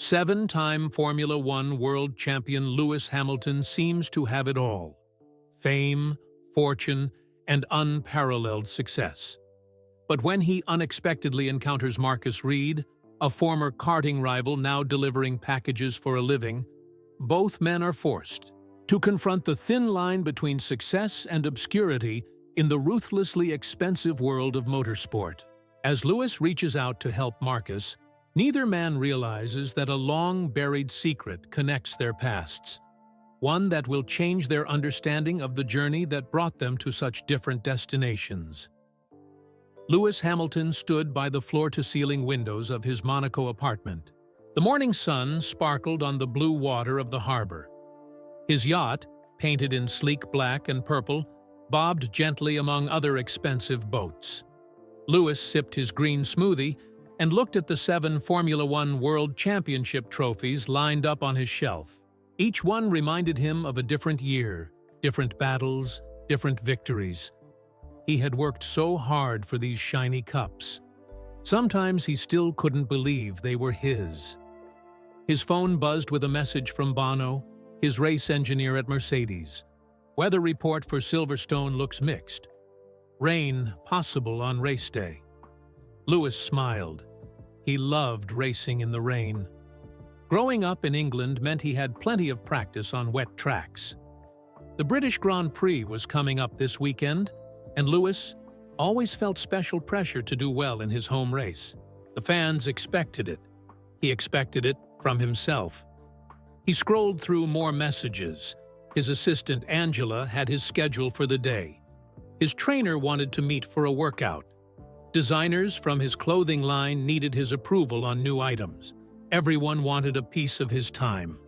Seven-time Formula One world champion Lewis Hamilton seems to have it all: fame, fortune, and unparalleled success. But when he unexpectedly encounters Marcus Reed, a former karting rival now delivering packages for a living, both men are forced to confront the thin line between success and obscurity in the ruthlessly expensive world of motorsport. As Lewis reaches out to help Marcus, neither man realizes that a long-buried secret connects their pasts, one that will change their understanding of the journey that brought them to such different destinations. Lewis Hamilton stood by the floor-to-ceiling windows of his Monaco apartment. The morning sun sparkled on the blue water of the harbor. His yacht, painted in sleek black and purple, bobbed gently among other expensive boats. Lewis sipped his green smoothie and looked at the 7 Formula One World Championship trophies lined up on his shelf. Each one reminded him of a different year, different battles, different victories. He had worked so hard for these shiny cups. Sometimes he still couldn't believe they were his. His phone buzzed with a message from Bono, his race engineer at Mercedes. Weather report for Silverstone looks mixed. Rain possible on race day. Lewis smiled. He loved racing in the rain. Growing up in England meant he had plenty of practice on wet tracks. The British Grand Prix was coming up this weekend, and Lewis always felt special pressure to do well in his home race. The fans expected it. He expected it from himself. He scrolled through more messages. His assistant Angela had his schedule for the day. His trainer wanted to meet for a workout. Designers from his clothing line needed his approval on new items. Everyone wanted a piece of his time.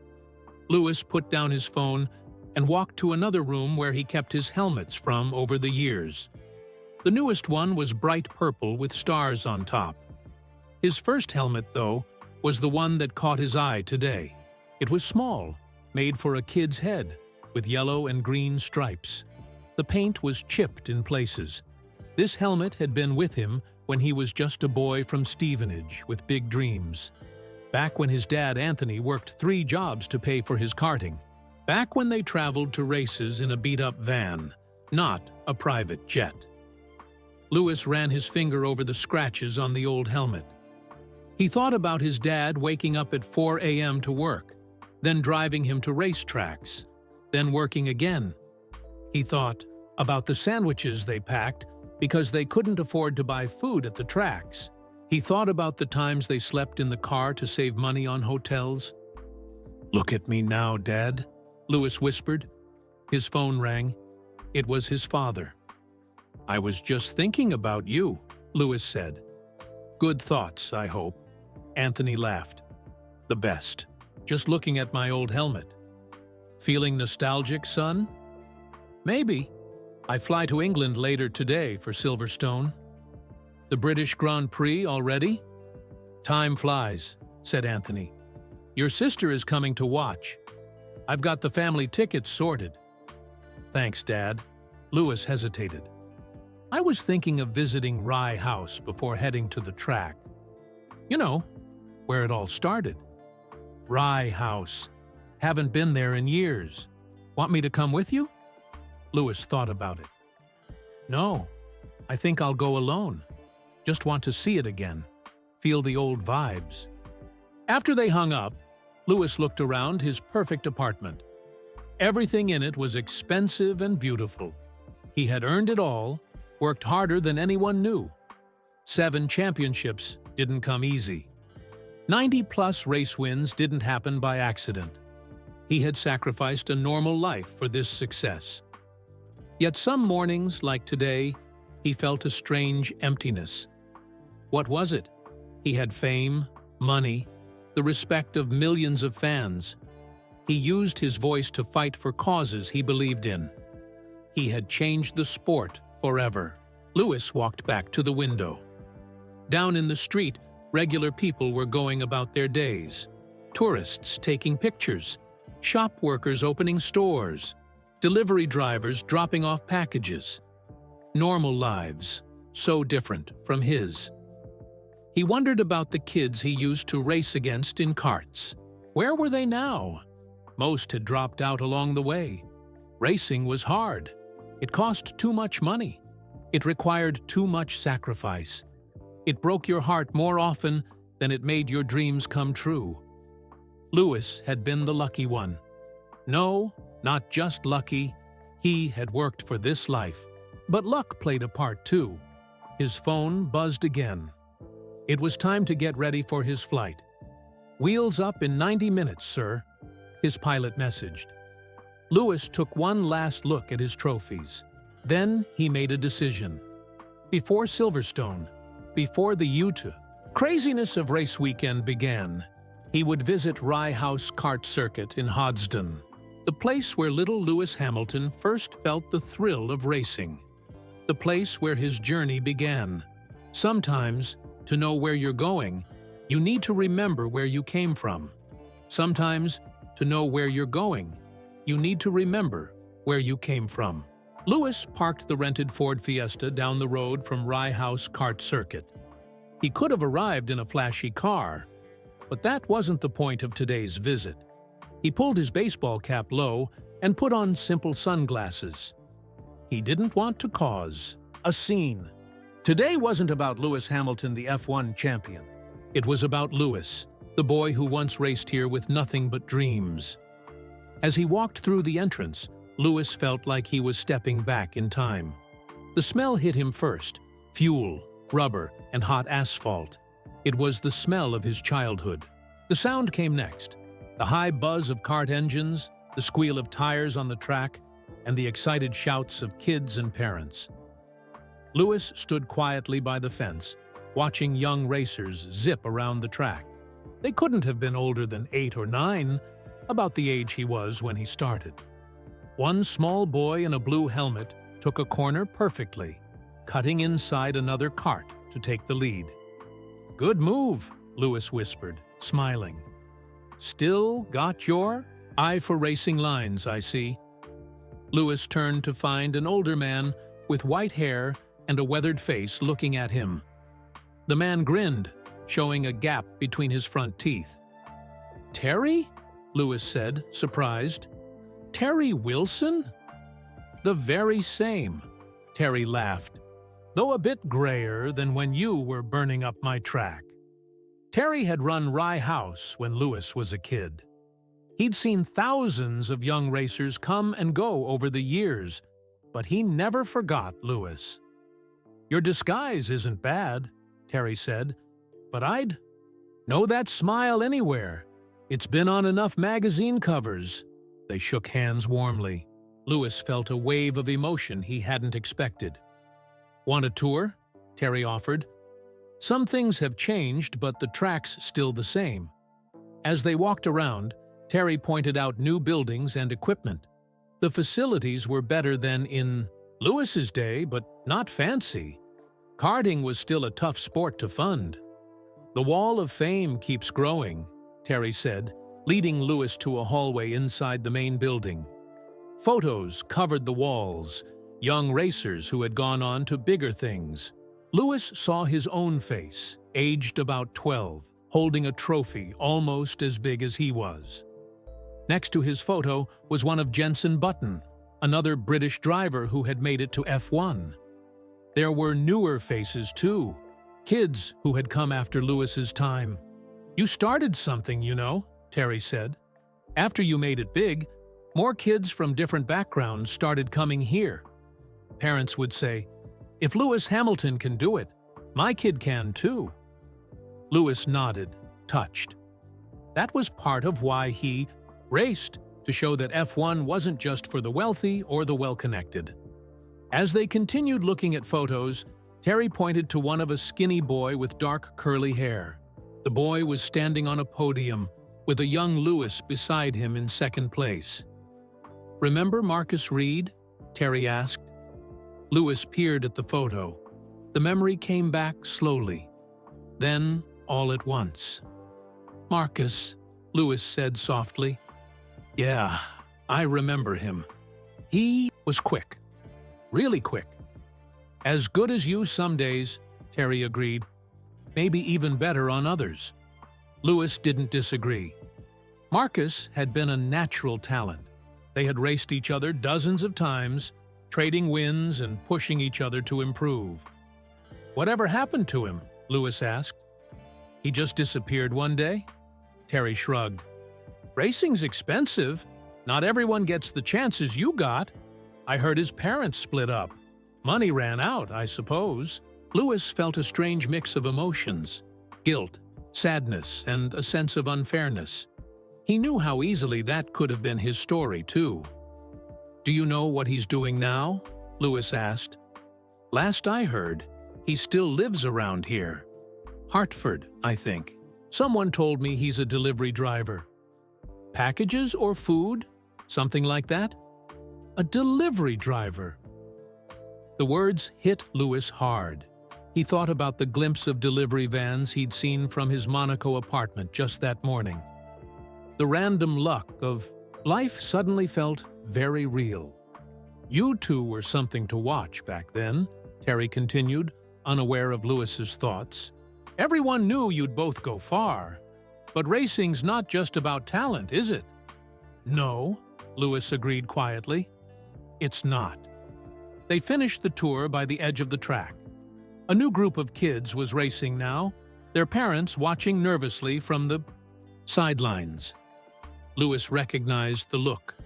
Lewis put down his phone and walked to another room where he kept his helmets from over the years. The newest one was bright purple with stars on top. His first helmet, though, was the one that caught his eye today. It was small, made for a kid's head, with yellow and green stripes. The paint was chipped in places. This helmet had been with him when he was just a boy from Stevenage with big dreams. Back when his dad Anthony worked 3 jobs to pay for his karting. Back when they traveled to races in a beat-up van, not a private jet. Lewis ran his finger over the scratches on the old helmet. He thought about his dad waking up at 4 a.m. to work, then driving him to racetracks, then working again. He thought about the sandwiches they packed because they couldn't afford to buy food at the tracks. He thought about the times they slept in the car to save money on hotels. "Look at me now, Dad," Lewis whispered. His phone rang. It was his father. "I was just thinking about you," Lewis said. "Good thoughts, I hope." Anthony laughed. "The best. Just looking at my old helmet." "Feeling nostalgic, son?" "Maybe. I fly to England later today for Silverstone." "The British Grand Prix already?" "Time flies," said Anthony. "Your sister is coming to watch. I've got the family tickets sorted." "Thanks, Dad." Lewis hesitated. "I was thinking of visiting Rye House before heading to the track. You know, where it all started." "Rye House. Haven't been there in years. Want me to come with you?" Lewis thought about it. "No, I think I'll go alone. Just want to see it again. Feel the old vibes." After they hung up, Lewis looked around his perfect apartment. Everything in it was expensive and beautiful. He had earned it all, worked harder than anyone knew. 7 championships didn't come easy. 90-plus race wins didn't happen by accident. He had sacrificed a normal life for this success. Yet some mornings, like today, he felt a strange emptiness. What was it? He had fame, money, the respect of millions of fans. He used his voice to fight for causes he believed in. He had changed the sport forever. Lewis walked back to the window. Down in the street, regular people were going about their days. Tourists taking pictures, shop workers opening stores, delivery drivers dropping off packages. Normal lives, so different from his. He wondered about the kids he used to race against in karts. Where were they now? Most had dropped out along the way. Racing was hard. It cost too much money. It required too much sacrifice. It broke your heart more often than it made your dreams come true. Lewis had been the lucky one. No, not just lucky. He had worked for this life. But luck played a part too. His phone buzzed again. It was time to get ready for his flight. "Wheels up in 90 minutes, sir," his pilot messaged. Lewis took one last look at his trophies. Then he made a decision. Before Silverstone, before the Utah craziness of race weekend began, he would visit Rye House Kart Circuit in Hodgston, the place where little Lewis Hamilton first felt the thrill of racing, the place where his journey began. Sometimes, to know where you're going, you need to remember where you came from. Sometimes, to know where you're going, you need to remember where you came from. Lewis parked the rented Ford Fiesta down the road from Rye House Kart Circuit. He could have arrived in a flashy car, but that wasn't the point of today's visit. He pulled his baseball cap low and put on simple sunglasses. He didn't want to cause a scene. Today wasn't about Lewis Hamilton, the F1 champion. It was about Lewis, the boy who once raced here with nothing but dreams. As he walked through the entrance, Lewis felt like he was stepping back in time. The smell hit him first: fuel, rubber, and hot asphalt. It was the smell of his childhood. The sound came next: the high buzz of kart engines, the squeal of tires on the track, and the excited shouts of kids and parents. Lewis stood quietly by the fence, watching young racers zip around the track. They couldn't have been older than 8 or 9, about the age he was when he started. One small boy in a blue helmet took a corner perfectly, cutting inside another cart to take the lead. "Good move," Lewis whispered, smiling. "Still got your eye for racing lines, I see." Lewis turned to find an older man with white hair and a weathered face looking at him. The man grinned, showing a gap between his front teeth. "Terry?" Lewis said, surprised. "Terry Wilson?" "The very same," Terry laughed, "though a bit grayer than when you were burning up my track." Terry had run Rye House when Lewis was a kid. He'd seen thousands of young racers come and go over the years, but he never forgot Lewis. "Your disguise isn't bad," Terry said, "but I'd know that smile anywhere. It's been on enough magazine covers." They shook hands warmly. Lewis felt a wave of emotion he hadn't expected. "Want a tour?" Terry offered. "Some things have changed, but the track's still the same." As they walked around, Terry pointed out new buildings and equipment. The facilities were better than in Lewis's day, but not fancy. Karting was still a tough sport to fund. "The Wall of Fame keeps growing," Terry said, leading Lewis to a hallway inside the main building. Photos covered the walls, young racers who had gone on to bigger things. Lewis saw his own face, aged about 12, holding a trophy almost as big as he was. Next to his photo was one of Jenson Button, another British driver who had made it to F1. There were newer faces too, kids who had come after Lewis's time. "You started something, you know," Terry said. "After you made it big, more kids from different backgrounds started coming here." Parents would say, "If Lewis Hamilton can do it, my kid can too." Lewis nodded, touched. That was part of why he raced, to show that F1 wasn't just for the wealthy or the well-connected. As they continued looking at photos, Terry pointed to one of a skinny boy with dark curly hair. The boy was standing on a podium, with a young Lewis beside him in second place. "Remember Marcus Reed?" Terry asked. Lewis peered at the photo. The memory came back slowly. Then, all at once. "Marcus," Lewis said softly. "Yeah, I remember him. He was quick. Really quick." "As good as you some days," Terry agreed. maybe even better on others. Lewis didn't disagree. Marcus had been a natural talent. They had raced each other dozens of times, trading wins and pushing each other to improve. "Whatever happened to him?" Lewis asked. "He just disappeared one day?" Terry shrugged. "Racing's expensive. Not everyone gets the chances you got. I heard his parents split up. Money ran out, I suppose." Lewis felt a strange mix of emotions: guilt, sadness, and a sense of unfairness. He knew how easily that could have been his story, too. "Do you know what he's doing now?" Lewis asked. "Last I heard, he still lives around here. Hartford, I think. Someone told me he's a delivery driver." "Packages or food? Something like that?" "A delivery driver." The words hit Lewis hard. He thought about the glimpse of delivery vans he'd seen from his Monaco apartment just that morning. The random luck of life suddenly felt very real. "You two were something to watch back then," Terry continued, unaware of Lewis's thoughts. "Everyone knew you'd both go far. But racing's not just about talent, is it?" "No," Lewis agreed quietly. "It's not." They finished the tour by the edge of the track. A new group of kids was racing now, their parents watching nervously from the sidelines. Lewis recognized the look,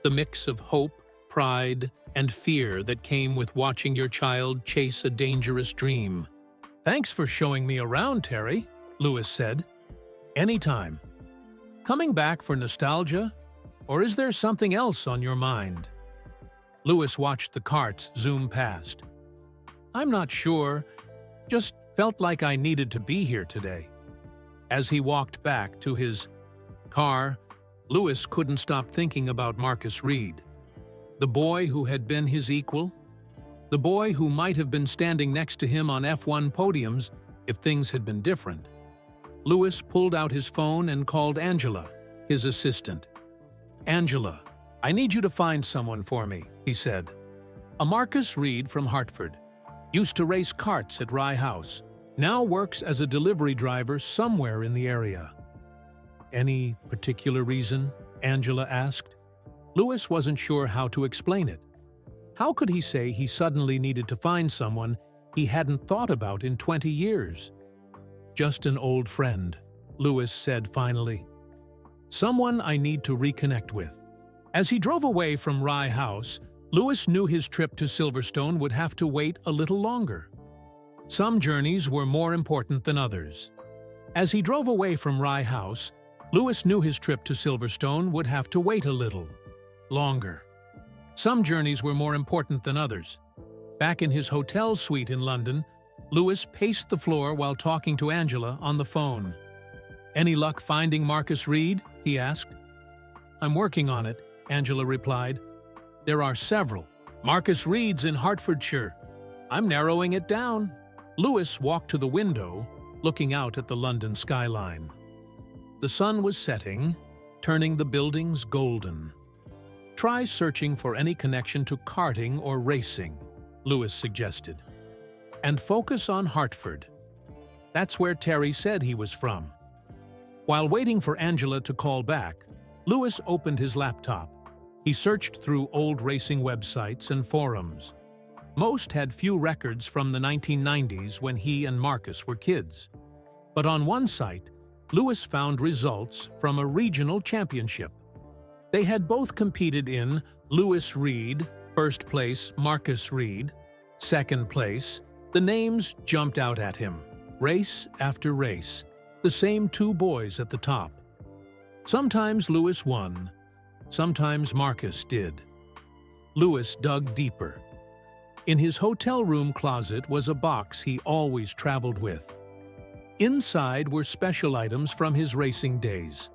the mix of hope, pride, and fear that came with watching your child chase a dangerous dream. "Thanks for showing me around, Terry," Lewis said. "Anytime. Coming back for nostalgia? Or is there something else on your mind?" Lewis watched the carts zoom past. "I'm not sure. Just felt like I needed to be here today." As he walked back to his car, Lewis couldn't stop thinking about Marcus Reed. The boy who had been his equal. The boy who might have been standing next to him on F1 podiums if things had been different. Lewis pulled out his phone and called Angela, his assistant. "Angela, I need you to find someone for me," he said. "A Marcus Reed from Hartford. Used to race karts at Rye House. Now works as a delivery driver somewhere in the area." "Any particular reason?" Angela asked. Lewis wasn't sure how to explain it. How could he say he suddenly needed to find someone he hadn't thought about in 20 years? "Just an old friend," Lewis said finally. "Someone I need to reconnect with." As he drove away from Rye House, Lewis knew his trip to Silverstone would have to wait a little longer. Some journeys were more important than others. As he drove away from Rye House, Lewis knew his trip to Silverstone would have to wait a little longer. Some journeys were more important than others. Back in his hotel suite in London, Lewis paced the floor while talking to Angela on the phone. "Any luck finding Marcus Reed?" he asked. "I'm working on it," Angela replied. "There are several. Marcus Reed's in Hertfordshire. I'm narrowing it down." Lewis walked to the window, looking out at the London skyline. The sun was setting, turning the buildings golden. "Try searching for any connection to karting or racing," Lewis suggested. "And focus on Hartford. That's where Terry said he was from." While waiting for Angela to call back, Lewis opened his laptop. He searched through old racing websites and forums. Most had few records from the 1990s when he and Marcus were kids. But on one site, Lewis found results from a regional championship. They had both competed in Lewis Reed, first place Marcus Reed, second place. The names jumped out at him, race after race, the same two boys at the top. Sometimes Lewis won, sometimes Marcus did. Lewis dug deeper. In his hotel room closet was a box he always traveled with. Inside were special items from his racing days.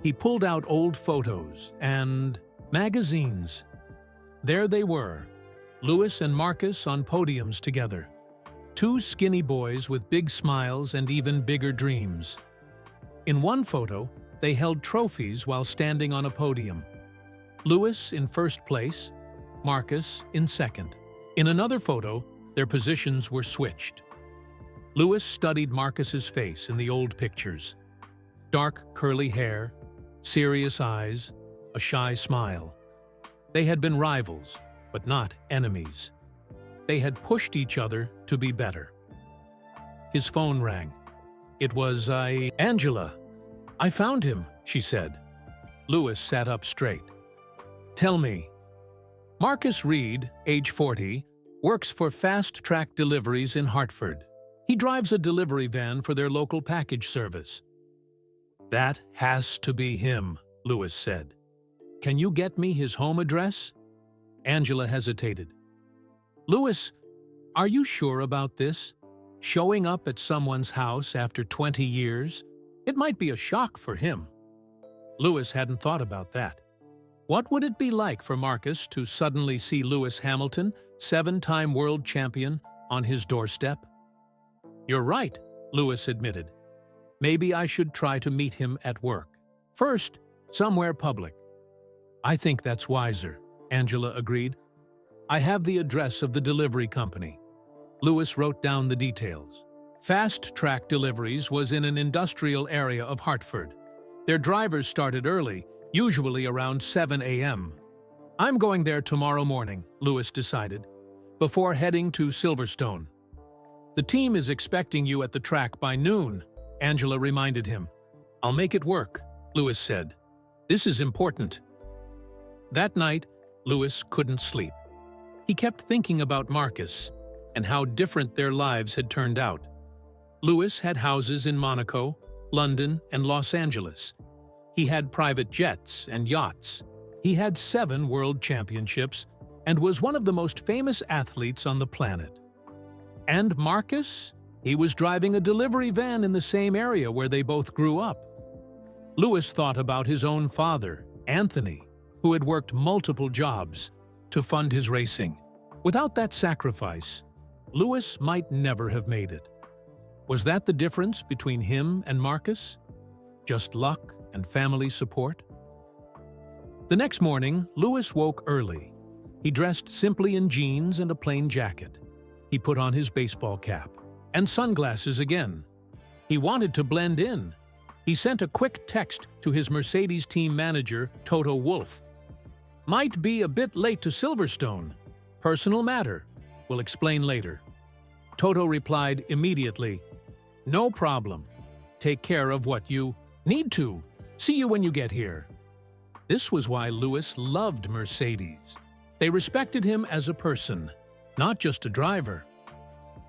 He pulled out old photos and magazines. There they were, Lewis and Marcus on podiums together. Two skinny boys with big smiles and even bigger dreams. In one photo, they held trophies while standing on a podium. Lewis in first place, Marcus in second. In another photo, their positions were switched. Lewis studied Marcus's face in the old pictures. Dark, curly hair, serious eyes, a shy smile. They had been rivals, but not enemies. They had pushed each other to be better. His phone rang. It was Angela. "I found him," she said. Lewis sat up straight. "Tell me." Marcus Reed, age 40, works for Fast Track Deliveries in Hartford. He drives a delivery van for their local package service. "That has to be him," Lewis said. "Can you get me his home address?" Angela hesitated. "Lewis, are you sure about this? Showing up at someone's house after 20 years? It might be a shock for him." Lewis hadn't thought about that. What would it be like for Marcus to suddenly see Lewis Hamilton, 7-time world champion, on his doorstep? "You're right," Lewis admitted. "Maybe I should try to meet him at work. First, somewhere public." "I think that's wiser," Angela agreed. "I have the address of the delivery company." Lewis wrote down the details. Fast Track Deliveries was in an industrial area of Hartford. Their drivers started early, usually around 7 a.m. "I'm going there tomorrow morning," Lewis decided, before heading to Silverstone. "The team is expecting you at the track by noon," Angela reminded him. "I'll make it work," Lewis said. "This is important." That night, Lewis couldn't sleep. He kept thinking about Marcus and how different their lives had turned out. Lewis had houses in Monaco, London, and Los Angeles. He had private jets and yachts. He had 7 world championships and was one of the most famous athletes on the planet. And Marcus? He was driving a delivery van in the same area where they both grew up. Lewis thought about his own father, Anthony, who had worked multiple jobs to fund his racing. Without that sacrifice, Lewis might never have made it. Was that the difference between him and Marcus? Just luck and family support? The next morning, Lewis woke early. He dressed simply in jeans and a plain jacket. He put on his baseball cap and sunglasses again. He wanted to blend in. He sent a quick text to his Mercedes team manager, Toto Wolff. "Might be a bit late to Silverstone. Personal matter. We'll explain later." Toto replied immediately, "No problem. Take care of what you need to. See you when you get here." This was why Lewis loved Mercedes. They respected him as a person, not just a driver.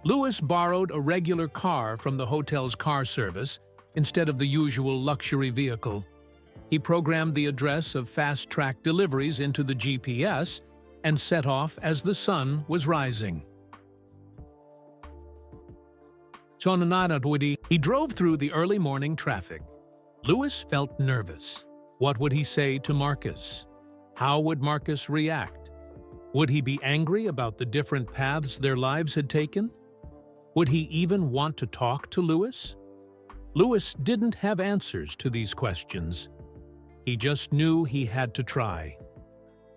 Lewis borrowed a regular car from the hotel's car service instead of the usual luxury vehicle. He programmed the address of Fast Track Deliveries into the GPS and set off as the sun was rising. He drove through the early morning traffic. Lewis felt nervous. What would he say to Marcus? How would Marcus react? Would he be angry about the different paths their lives had taken? Would he even want to talk to Lewis? Lewis didn't have answers to these questions. He just knew he had to try.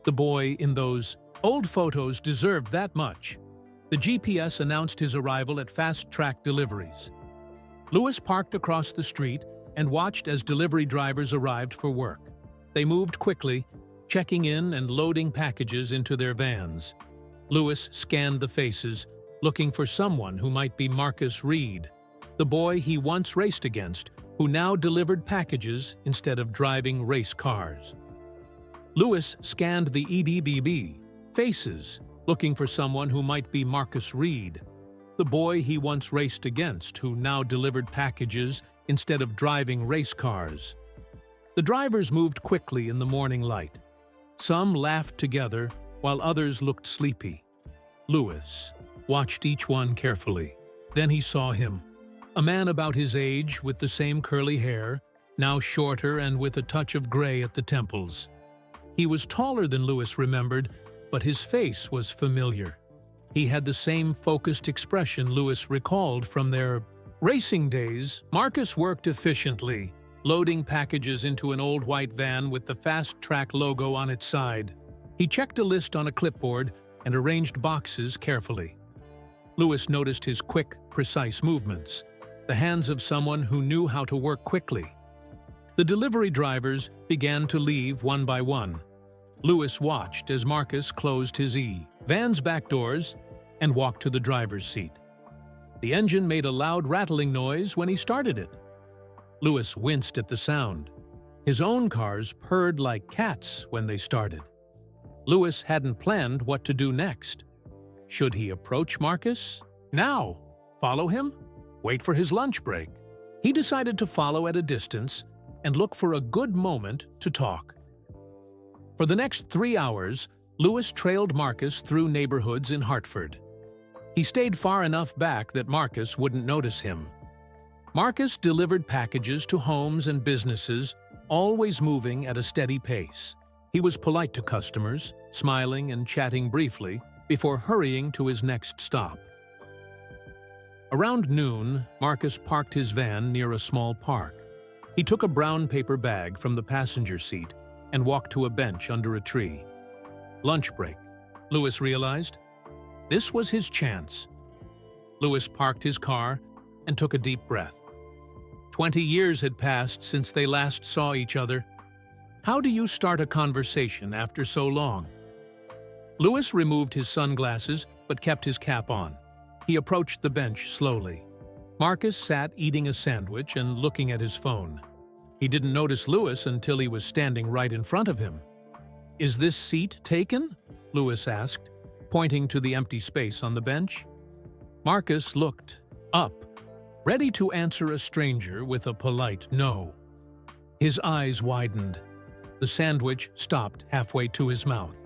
The boy in those old photos deserved that much. The GPS announced his arrival at Fast Track Deliveries. Lewis parked across the street and watched as delivery drivers arrived for work. They moved quickly, checking in and loading packages into their vans. Lewis scanned the faces, looking for someone who might be Marcus Reed, the boy he once raced against, who now delivered packages instead of driving race cars. Lewis scanned the EBBB faces, looking for someone who might be Marcus Reed, the boy he once raced against, who now delivered packages instead of driving race cars. The drivers moved quickly in the morning light. Some laughed together, while others looked sleepy. Lewis watched each one carefully. Then he saw him, a man about his age with the same curly hair, now shorter and with a touch of gray at the temples. He was taller than Lewis remembered, but his face was familiar. He had the same focused expression Lewis recalled from their racing days. Marcus worked efficiently, loading packages into an old white van with the Fast Track logo on its side. He checked a list on a clipboard and arranged boxes carefully. Lewis noticed his quick, precise movements, the hands of someone who knew how to work quickly. The delivery drivers began to leave one by one. Lewis watched as Marcus closed his van's back doors and walked to the driver's seat. The engine made a loud rattling noise when he started it. Lewis winced at the sound. His own cars purred like cats when they started. Lewis hadn't planned what to do next. Should he approach Marcus? Now? Follow him? Wait for his lunch break? He decided to follow at a distance and look for a good moment to talk. For the next 3 hours, Lewis trailed Marcus through neighborhoods in Hartford. He stayed far enough back that Marcus wouldn't notice him. Marcus delivered packages to homes and businesses, always moving at a steady pace. He was polite to customers, smiling and chatting briefly before hurrying to his next stop. Around noon, Marcus parked his van near a small park. He took a brown paper bag from the passenger seat and walked to a bench under a tree. Lunch break, Lewis realized. This was his chance. Lewis parked his car and took a deep breath. 20 years had passed since they last saw each other. How do you start a conversation after so long? Lewis removed his sunglasses but kept his cap on. He approached the bench slowly. Marcus sat eating a sandwich and looking at his phone. He didn't notice Lewis until he was standing right in front of him. "Is this seat taken?" Lewis asked, pointing to the empty space on the bench. Marcus looked up, ready to answer a stranger with a polite no. His eyes widened. The sandwich stopped halfway to his mouth.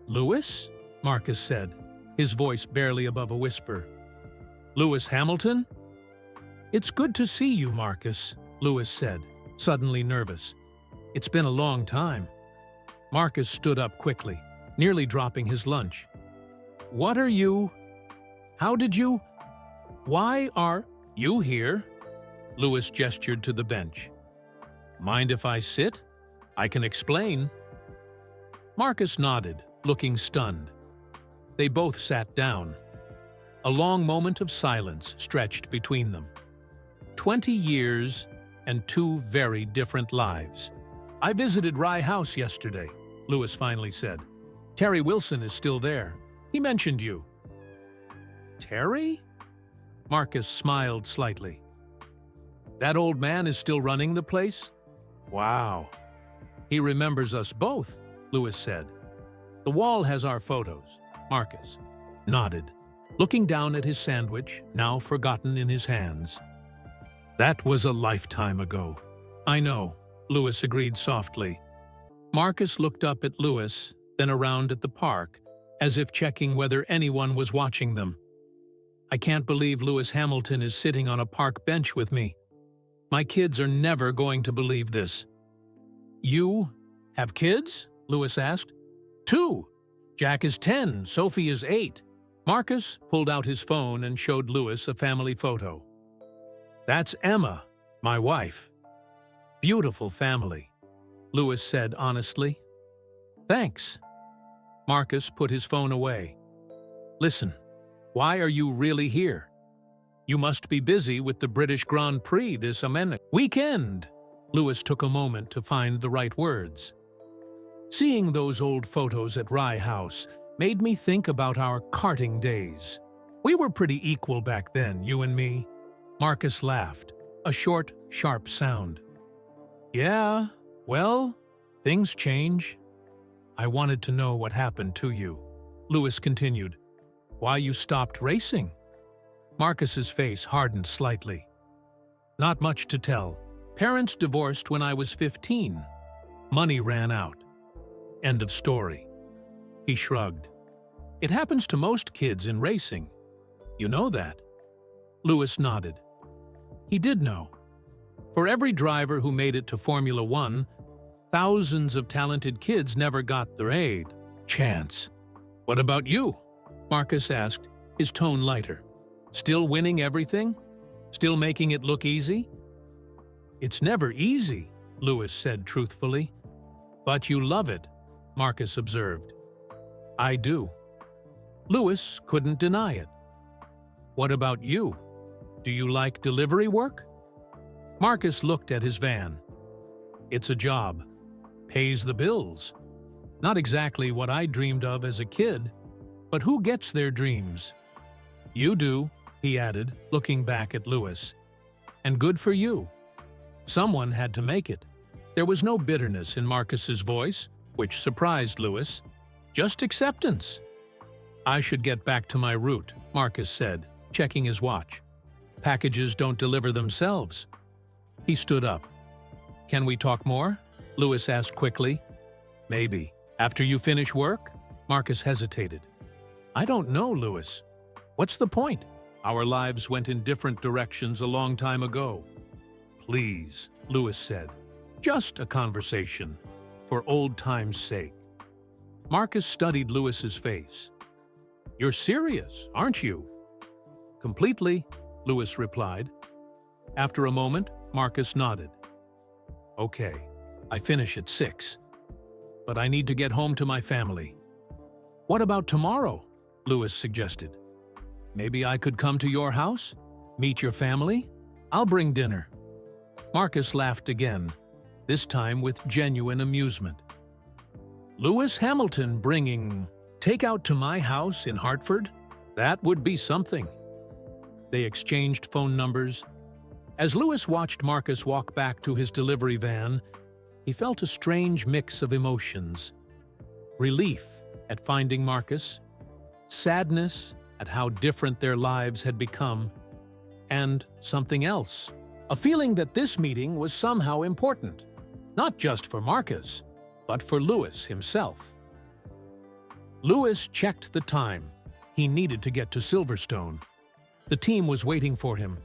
"Lewis?" Marcus said, his voice barely above a whisper. "Lewis Hamilton?" "It's good to see you, Marcus," Lewis said, suddenly nervous. "It's been a long time." Marcus stood up quickly, nearly dropping his lunch. "What are you? How did you? Why are you here?" Lewis gestured to the bench. "Mind if I sit? I can explain." Marcus nodded, looking stunned. They both sat down. A long moment of silence stretched between them. 20 years and 2 very different lives. "I visited Rye House yesterday," Lewis finally said. "Terry Wilson is still there. He mentioned you." "Terry?" Marcus smiled slightly. "That old man is still running the place?" "Wow." "He remembers us both," Lewis said. "The wall has our photos." Marcus nodded, looking down at his sandwich, now forgotten in his hands. "That was a lifetime ago." "I know," Lewis agreed softly. Marcus looked up at Lewis, then around at the park, as if checking whether anyone was watching them. "I can't believe Lewis Hamilton is sitting on a park bench with me. My kids are never going to believe this." "You have kids?" Lewis asked. "2. Jack is 10, Sophie is 8. Marcus pulled out his phone and showed Lewis a family photo. "That's Emma, my wife." "Beautiful family," Lewis said honestly. "Thanks." Marcus put his phone away. "Listen, why are you really here? You must be busy with the British Grand Prix this weekend." Lewis took a moment to find the right words. "Seeing those old photos at Rye House made me think about our karting days. We were pretty equal back then, you and me." Marcus laughed, a short, sharp sound. "Yeah, well, things change." "I wanted to know what happened to you," Lewis continued. "Why you stopped racing?" Marcus's face hardened slightly. "Not much to tell. Parents divorced when I was 15. Money ran out. End of story." He shrugged. "It happens to most kids in racing. You know that." Lewis nodded. He did know. For every driver who made it to Formula One, thousands of talented kids never got their chance. "What about you?" Marcus asked, his tone lighter. "Still winning everything? Still making it look easy?" "It's never easy," Lewis said truthfully. "But you love it," Marcus observed. "I do." Lewis couldn't deny it. What about you? Do you like delivery work? Marcus looked at his van. It's a job. Pays the bills. Not exactly what I dreamed of as a kid, but who gets their dreams? You do, he added, looking back at Louis. And good for you. Someone had to make it. There was no bitterness in Marcus's voice, which surprised Louis. Just acceptance. I should get back to my route, Marcus said, checking his watch. Packages don't deliver themselves. He stood up. Can we talk more? Louis asked quickly. Maybe. After you finish work? Marcus hesitated. I don't know, Louis. What's the point? Our lives went in different directions a long time ago. Please, Louis said. Just a conversation, for old time's sake. Marcus studied Louis's face. You're serious, aren't you? Completely, Louis replied. After a moment, Marcus nodded. Okay, I finish at 6. But I need to get home to my family. What about tomorrow? Louis suggested. Maybe I could come to your house? Meet your family? I'll bring dinner. Marcus laughed again, this time with genuine amusement. Lewis Hamilton bringing takeout to my house in Hartford? That would be something. They exchanged phone numbers. As Louis watched Marcus walk back to his delivery van, he felt a strange mix of emotions. Relief at finding Marcus, sadness at how different their lives had become, and something else. A feeling that this meeting was somehow important, not just for Marcus, but for Louis himself. Louis checked the time. He needed to get to Silverstone. The team was waiting for him,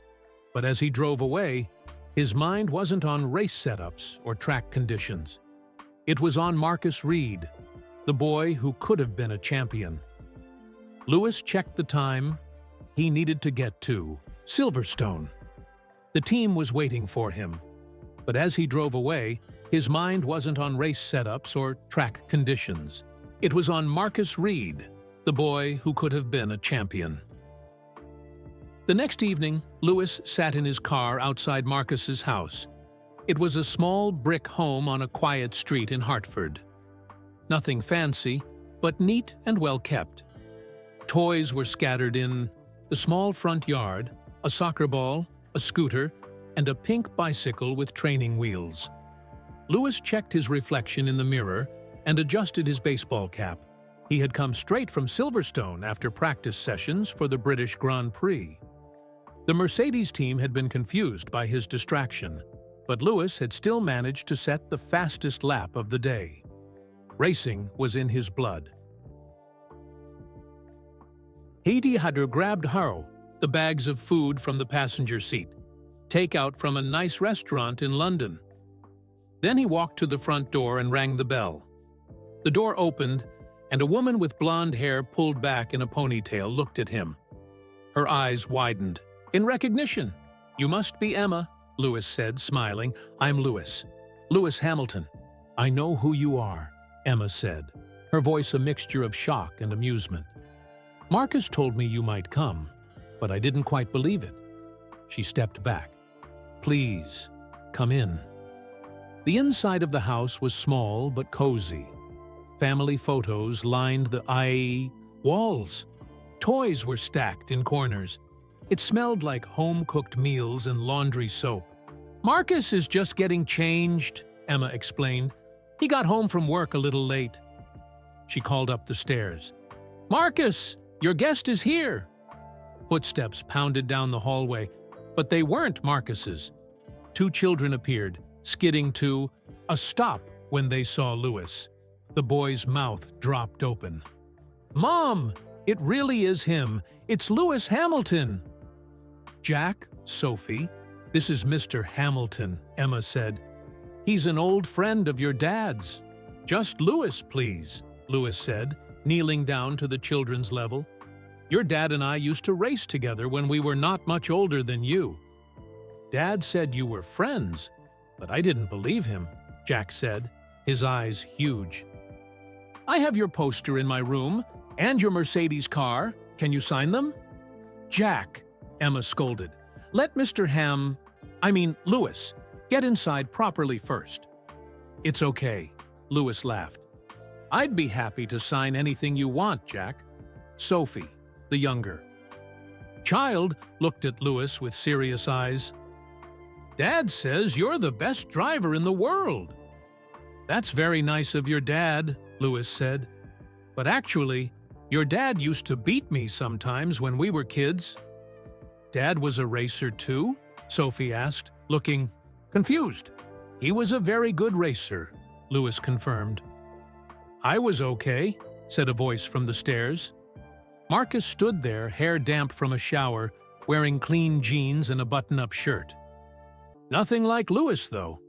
but as he drove away, his mind wasn't on race setups or track conditions. It was on Marcus Reed, the boy who could have been a champion. Louis checked the time. He needed to get to Silverstone. The team was waiting for him, but as he drove away, his mind wasn't on race setups or track conditions. It was on Marcus Reed, the boy who could have been a champion. The next evening, Louis sat in his car outside Marcus's house. It was a small brick home on a quiet street in Hartford. Nothing fancy, but neat and well kept. Toys were scattered in the small front yard, a soccer ball, a scooter, and a pink bicycle with training wheels. Louis checked his reflection in the mirror and adjusted his baseball cap. He had come straight from Silverstone after practice sessions for the British Grand Prix. The Mercedes team had been confused by his distraction, but Louis had still managed to set the fastest lap of the day. Racing was in his blood. Heidi had grabbed Haro, the bags of food from the passenger seat, takeout from a nice restaurant in London. Then he walked to the front door and rang the bell. The door opened, and a woman with blonde hair pulled back in a ponytail looked at him. Her eyes widened. In recognition. You must be Emma, Louis said, smiling. I'm Louis. Louis Hamilton. I know who you are, Emma said, her voice a mixture of shock and amusement. Marcus told me you might come, but I didn't quite believe it. She stepped back. Please, come in. The inside of the house was small but cozy. Family photos lined the walls. Toys were stacked in corners. It smelled like home-cooked meals and laundry soap. Marcus is just getting changed, Emma explained. He got home from work a little late. She called up the stairs. Marcus, your guest is here. Footsteps pounded down the hallway, but they weren't Marcus's. 2 children appeared, skidding to a stop when they saw Louis. The boy's mouth dropped open. Mom, it really is him. It's Louis Hamilton. Jack, Sophie, this is Mr. Hamilton, Emma said. He's an old friend of your dad's. Just Louis, please, Louis said, kneeling down to the children's level. Your dad and I used to race together when we were not much older than you. Dad said you were friends, but I didn't believe him, Jack said, his eyes huge. I have your poster in my room and your Mercedes car. Can you sign them? Jack, Emma scolded. Let Louis, get inside properly first. It's okay, Louis laughed. I'd be happy to sign anything you want, Jack. Sophie, the younger child, looked at Louis with serious eyes. Dad says you're the best driver in the world. That's very nice of your dad, Louis said. But actually, your dad used to beat me sometimes when we were kids. Dad was a racer too? Sophie asked, looking confused. He was a very good racer, Louis confirmed. I was okay, said a voice from the stairs. Marcus stood there, hair damp from a shower, wearing clean jeans and a button-up shirt. Nothing like Louis, though.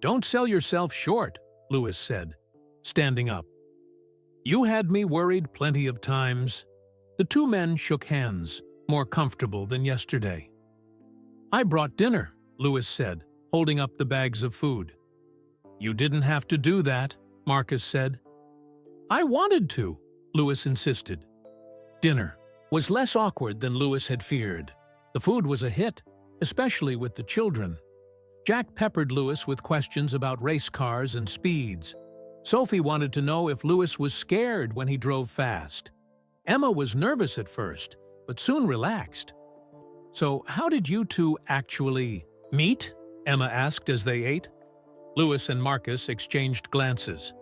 Don't sell yourself short, Louis said, standing up. You had me worried plenty of times. The two men shook hands, more comfortable than yesterday. I brought dinner, Louis said, holding up the bags of food. You didn't have to do that, Marcus said. I wanted to, Louis insisted. Dinner was less awkward than Louis had feared. The food was a hit, especially with the children. Jack peppered Louis with questions about race cars and speeds. Sophie wanted to know if Louis was scared when he drove fast. Emma was nervous at first, but soon relaxed. So how did you two actually meet? Emma asked as they ate. Louis and Marcus exchanged glances.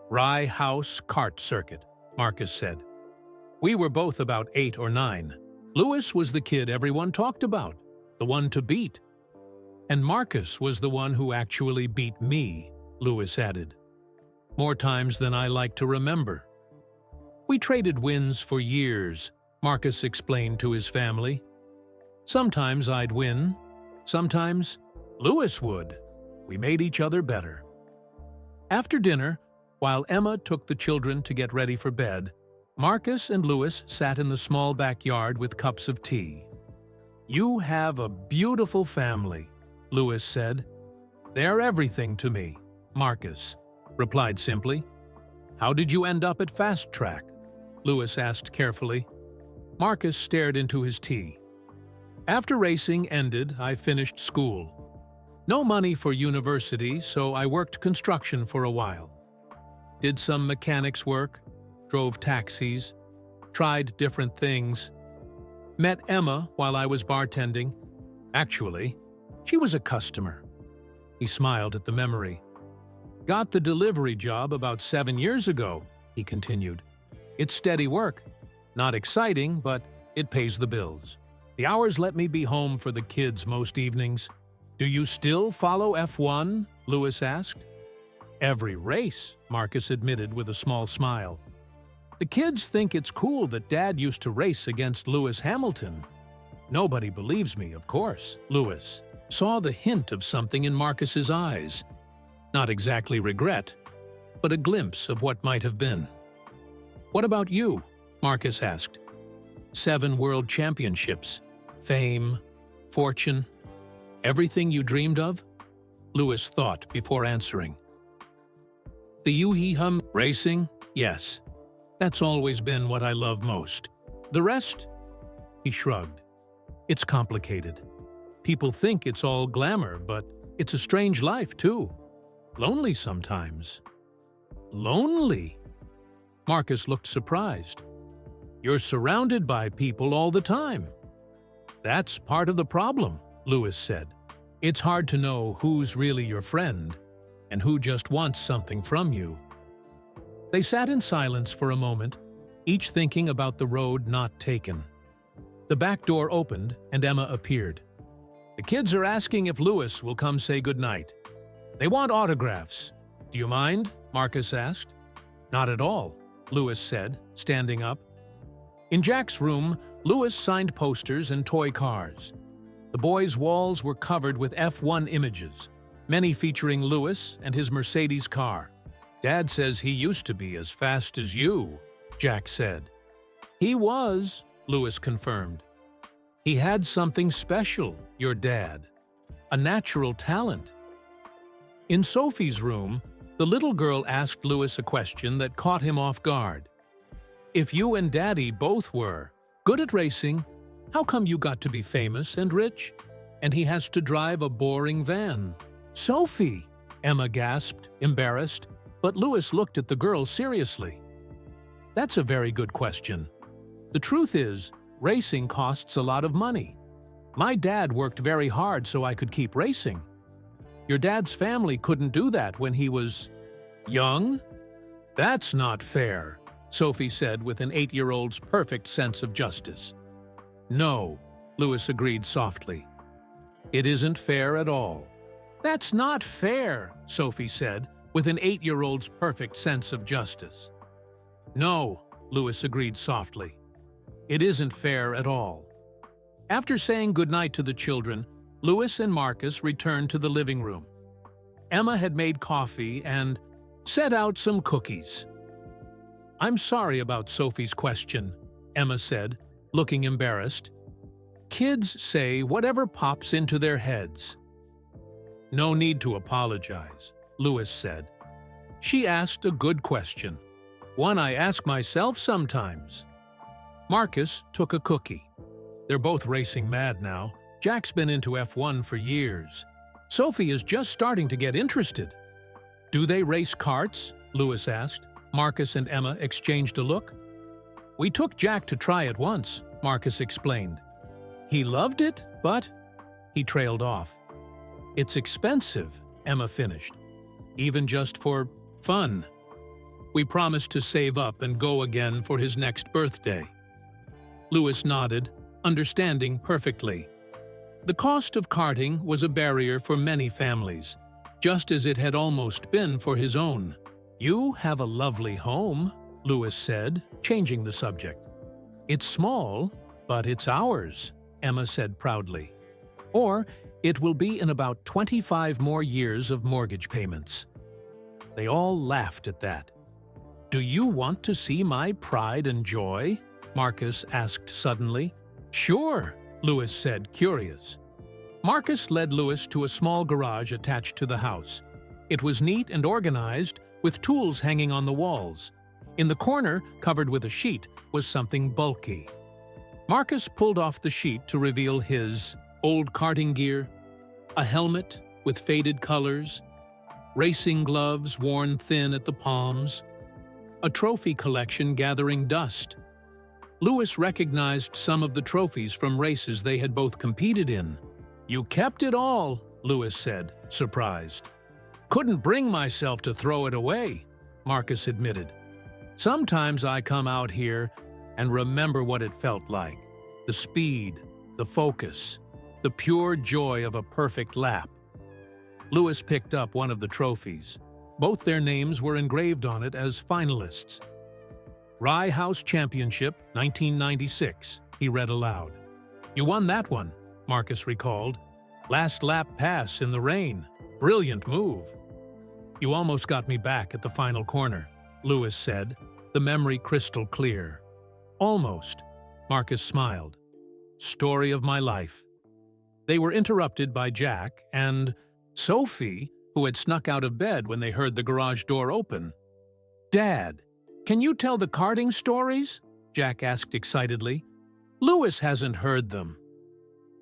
Rye House Kart Circuit, Marcus said. We were both about 8 or 9. Louis was the kid everyone talked about, the one to beat. And Marcus was the one who actually beat me, Louis added. More times than I like to remember. We traded wins for years, Marcus explained to his family. Sometimes I'd win, sometimes Louis would. We made each other better. After dinner, while Emma took the children to get ready for bed, Marcus and Louis sat in the small backyard with cups of tea. You have a beautiful family, Louis said. They're everything to me, Marcus replied simply. How did you end up at Fast Track? Louis asked carefully. Marcus stared into his tea. After racing ended, I finished school. No money for university, so I worked construction for a while. Did some mechanics work, drove taxis, tried different things. Met Emma while I was bartending. Actually, she was a customer. He smiled at the memory. Got the delivery job about 7 years ago, he continued. It's steady work. Not exciting, but it pays the bills. The hours let me be home for the kids most evenings. Do you still follow F1? Louis asked. Every race, Marcus admitted with a small smile. The kids think it's cool that Dad used to race against Lewis Hamilton. Nobody believes me, of course. Louis saw the hint of something in Marcus's eyes. Not exactly regret, but a glimpse of what might have been. What about you? Marcus asked. 7 world championships, fame, fortune, everything you dreamed of? Louis thought before answering. The yoo-hee-hum racing? Yes. That's always been what I love most. The rest? He shrugged. It's complicated. People think it's all glamour, but it's a strange life, too. Lonely sometimes. Lonely? Marcus looked surprised. You're surrounded by people all the time. That's part of the problem, Louis said. It's hard to know who's really your friend and who just wants something from you. They sat in silence for a moment, each thinking about the road not taken. The back door opened and Emma appeared. The kids are asking if Louis will come say goodnight. They want autographs. Do you mind? Marcus asked. Not at all, Louis said, standing up. In Jack's room, Louis signed posters and toy cars. The boys' walls were covered with F1 images, many featuring Louis and his Mercedes car. Dad says he used to be as fast as you, Jack said. He was, Louis confirmed. He had something special, your dad. A natural talent. In Sophie's room, the little girl asked Louis a question that caught him off guard. If you and Daddy both were Good at racing? How come you got to be famous and rich? And he has to drive a boring van. Sophie! Emma gasped, embarrassed, but Louis looked at the girl seriously. That's a very good question. The truth is, racing costs a lot of money. My dad worked very hard so I could keep racing. Your dad's family couldn't do that when he was young? That's not fair, Sophie said with an 8-year-old's perfect sense of justice. No, Louis agreed softly. It isn't fair at all. That's not fair, Sophie said with an 8-year-old's perfect sense of justice. No, Louis agreed softly. It isn't fair at all. After saying goodnight to the children, Louis and Marcus returned to the living room. Emma had made coffee and set out some cookies. I'm sorry about Sophie's question, Emma said, looking embarrassed. Kids say whatever pops into their heads. No need to apologize, Louis said. She asked a good question, one I ask myself sometimes. Marcus took a cookie. They're both racing mad now. Jack's been into F1 for years. Sophie is just starting to get interested. Do they race karts? Louis asked. Marcus and Emma exchanged a look. We took Jack to try it once, Marcus explained. He loved it, but he trailed off. It's expensive, Emma finished. Even just for fun. We promised to save up and go again for his next birthday. Louis nodded, understanding perfectly. The cost of karting was a barrier for many families, just as it had almost been for his own. You have a lovely home, Louis said, changing the subject. It's small, but it's ours, Emma said proudly. Or it will be in about 25 more years of mortgage payments. They all laughed at that. Do you want to see my pride and joy? Marcus asked suddenly. Sure, Louis said, curious. Marcus led Louis to a small garage attached to the house. It was neat and organized, with tools hanging on the walls. In the corner, covered with a sheet, was something bulky. Marcus pulled off the sheet to reveal his old karting gear, a helmet with faded colors, racing gloves worn thin at the palms, a trophy collection gathering dust. Louis recognized some of the trophies from races they had both competed in. You kept it all, Louis said, surprised. Couldn't bring myself to throw it away, Marcus admitted. Sometimes I come out here and remember what it felt like. The speed, the focus, the pure joy of a perfect lap. Louis picked up one of the trophies. Both their names were engraved on it as finalists. Rye House Championship, 1996, he read aloud. You won that one, Marcus recalled. Last lap pass in the rain. Brilliant move. You almost got me back at the final corner, Louis said, the memory crystal clear. Almost, Marcus smiled. Story of my life. They were interrupted by Jack and Sophie, who had snuck out of bed when they heard the garage door open. Dad, can you tell the karting stories? Jack asked excitedly. Louis hasn't heard them.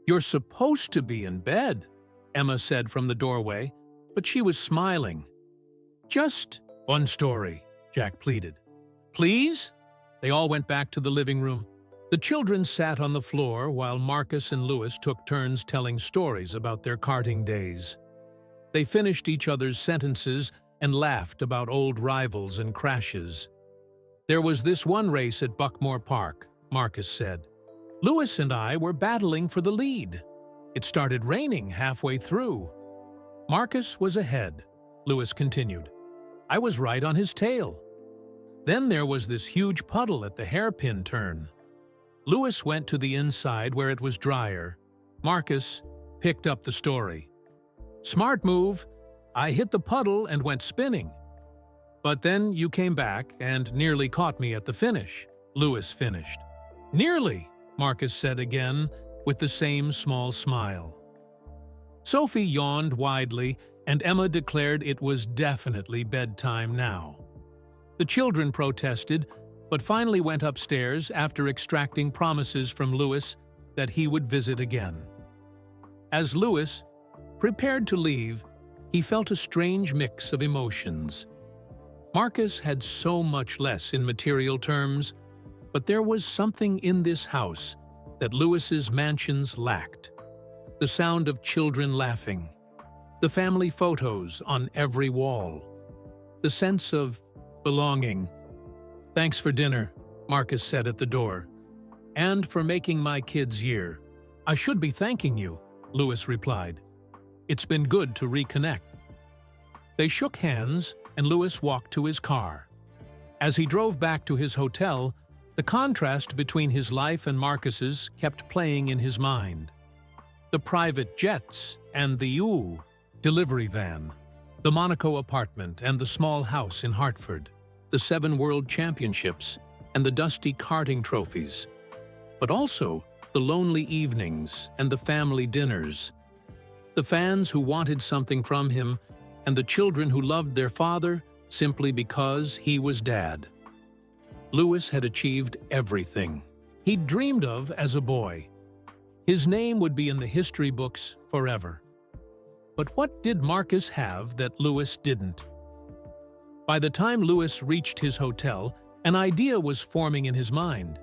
You're supposed to be in bed, Emma said from the doorway, but she was smiling. Just one story, Jack pleaded. Please? They all went back to the living room. The children sat on the floor while Marcus and Louis took turns telling stories about their karting days. They finished each other's sentences and laughed about old rivals and crashes. There was this one race at Buckmore Park, Marcus said. Louis and I were battling for the lead. It started raining halfway through. Marcus was ahead, Louis continued. I was right on his tail. Then there was this huge puddle at the hairpin turn. Louis went to the inside where it was drier. Marcus picked up the story. Smart move. I hit the puddle and went spinning. But then you came back and nearly caught me at the finish, Louis finished. Nearly, Marcus said again, with the same small smile. Sophie yawned widely, and Emma declared it was definitely bedtime now. The children protested, but finally went upstairs after extracting promises from Lewis that he would visit again. As Lewis prepared to leave, he felt a strange mix of emotions. Marcus had so much less in material terms, but there was something in this house that Lewis's mansions lacked. The sound of children laughing, the family photos on every wall, the sense of belonging. "Thanks for dinner," Marcus said at the door. "And for making my kids' year." "I should be thanking you," Lewis replied. "It's been good to reconnect." They shook hands, and Lewis walked to his car. As he drove back to his hotel, the contrast between his life and Marcus's kept playing in his mind. The private jets and the delivery van, the Monaco apartment and the small house in Hartford, the 7 world championships and the dusty karting trophies, but also the lonely evenings and the family dinners, the fans who wanted something from him, and the children who loved their father simply because he was Dad. Lewis had achieved everything he'd dreamed of as a boy. His name would be in the history books forever. But what did Marcus have that Lewis didn't? By the time Lewis reached his hotel, an idea was forming in his mind.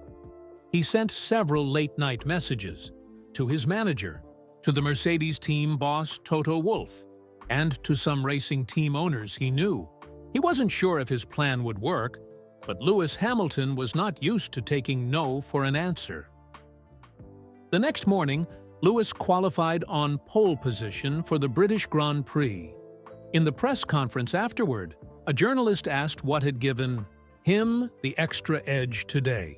He sent several late-night messages to his manager, to the Mercedes team boss Toto Wolff, and to some racing team owners he knew. He wasn't sure if his plan would work, but Lewis Hamilton was not used to taking no for an answer. The next morning, Lewis qualified on pole position for the British Grand Prix. In the press conference afterward, a journalist asked what had given him the extra edge today.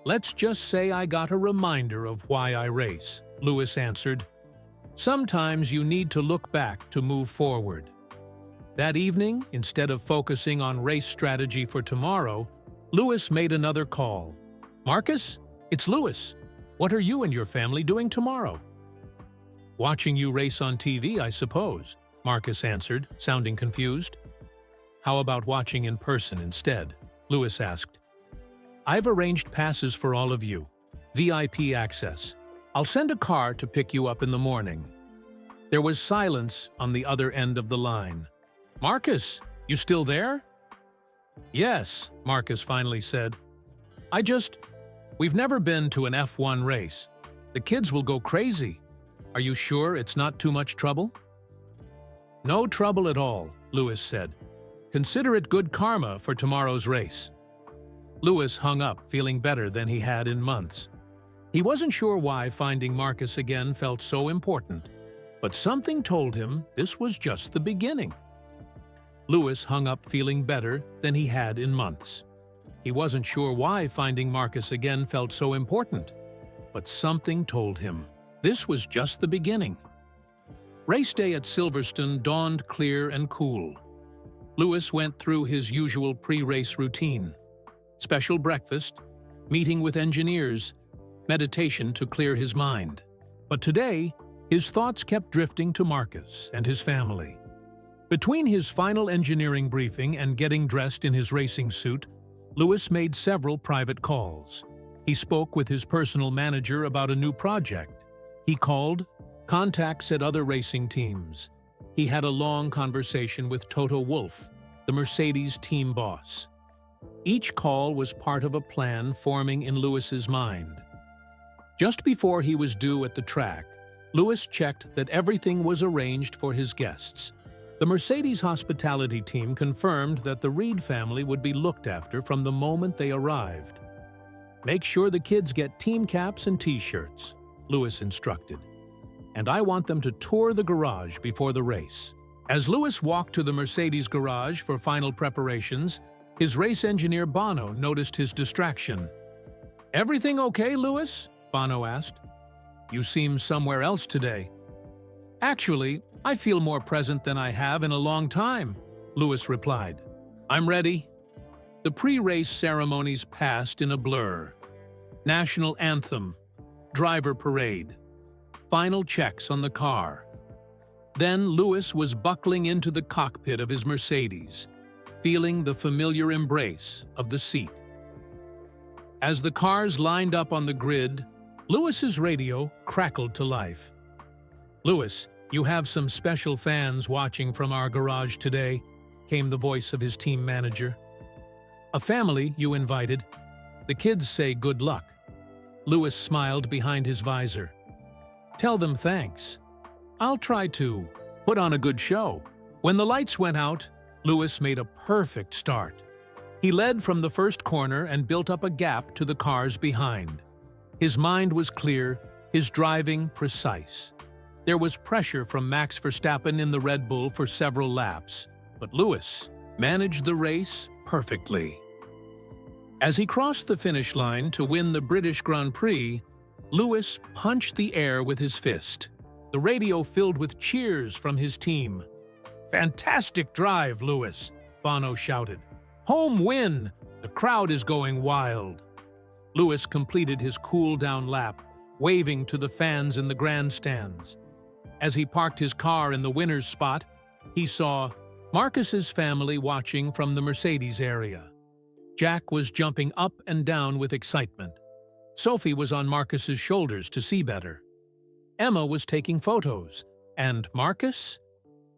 "Let's just say I got a reminder of why I race," Lewis answered. "Sometimes you need to look back to move forward." That evening, instead of focusing on race strategy for tomorrow, Lewis made another call. "Marcus, it's Lewis. What are you and your family doing tomorrow?" "Watching you race on TV, I suppose," Marcus answered, sounding confused. "How about watching in person instead?" Lewis asked. "I've arranged passes for all of you, VIP access. I'll send a car to pick you up in the morning." There was silence on the other end of the line. "Marcus, you still there?" "Yes," Marcus finally said. We've never been to an F1 race. The kids will go crazy. Are you sure it's not too much trouble?" "No trouble at all," Lewis said. "Consider it good karma for tomorrow's race." Lewis hung up, feeling better than he had in months. He wasn't sure why finding Marcus again felt so important, but something told him this was just the beginning. Lewis hung up feeling better than he had in months. He wasn't sure why finding Marcus again felt so important, but something told him this was just the beginning. Race day at Silverstone dawned clear and cool. Lewis went through his usual pre-race routine: special breakfast, meeting with engineers, meditation to clear his mind. But today, his thoughts kept drifting to Marcus and his family. Between his final engineering briefing and getting dressed in his racing suit, Lewis made several private calls. He spoke with his personal manager about a new project. He called contacts at other racing teams. He had a long conversation with Toto Wolff, the Mercedes team boss. Each call was part of a plan forming in Lewis's mind. Just before he was due at the track, Lewis checked that everything was arranged for his guests. The Mercedes hospitality team confirmed that the Reed family would be looked after from the moment they arrived. "Make sure the kids get team caps and t-shirts," Lewis instructed. "And I want them to tour the garage before the race." As Lewis walked to the Mercedes garage for final preparations, his race engineer Bono noticed his distraction. "Everything okay, Lewis?" Bono asked. "You seem somewhere else today." "Actually, I feel more present than I have in a long time," Lewis replied. "I'm ready." The pre-race ceremonies passed in a blur. National anthem, driver parade, final checks on the car. Then Lewis was buckling into the cockpit of his Mercedes, feeling the familiar embrace of the seat. As the cars lined up on the grid, Lewis's radio crackled to life. "Lewis, you have some special fans watching from our garage today," came the voice of his team manager. "A family you invited. The kids say good luck." Lewis smiled behind his visor. "Tell them thanks. I'll try to put on a good show." When the lights went out, Lewis made a perfect start. He led from the first corner and built up a gap to the cars behind. His mind was clear, his driving precise. There was pressure from Max Verstappen in the Red Bull for several laps, but Lewis managed the race perfectly. As he crossed the finish line to win the British Grand Prix, Lewis punched the air with his fist. The radio filled with cheers from his team. "Fantastic drive, Lewis," Bono shouted. "Home win! The crowd is going wild." Lewis completed his cool-down lap, waving to the fans in the grandstands. As he parked his car in the winner's spot, he saw Marcus's family watching from the Mercedes area. Jack was jumping up and down with excitement. Sophie was on Marcus's shoulders to see better. Emma was taking photos, and Marcus?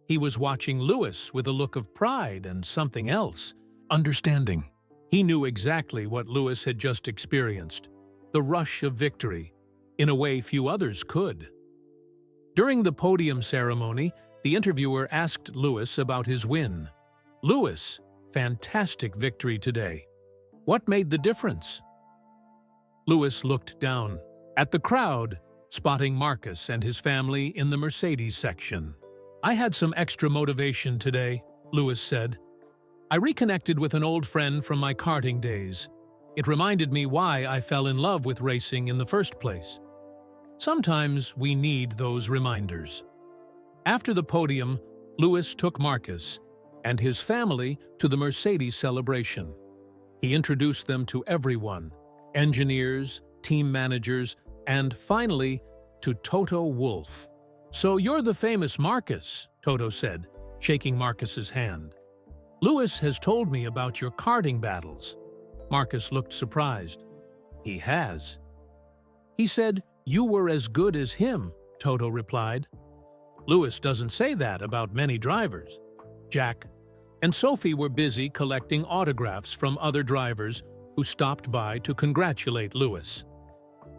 He was watching Lewis with a look of pride and something else, understanding. He knew exactly what Lewis had just experienced, the rush of victory, in a way few others could. During the podium ceremony, the interviewer asked Lewis about his win. "Lewis, fantastic victory today. What made the difference?" Lewis looked down at the crowd, spotting Marcus and his family in the Mercedes section. "I had some extra motivation today," Lewis said. "I reconnected with an old friend from my karting days. It reminded me why I fell in love with racing in the first place. Sometimes we need those reminders." After the podium, Lewis took Marcus and his family to the Mercedes celebration. He introduced them to everyone, engineers, team managers, and finally, to Toto Wolff. "So you're the famous Marcus," Toto said, shaking Marcus's hand. "Lewis has told me about your karting battles." Marcus looked surprised. "He has?" "He said you were as good as him," Toto replied. "Lewis doesn't say that about many drivers." Jack and Sophie were busy collecting autographs from other drivers who stopped by to congratulate Lewis.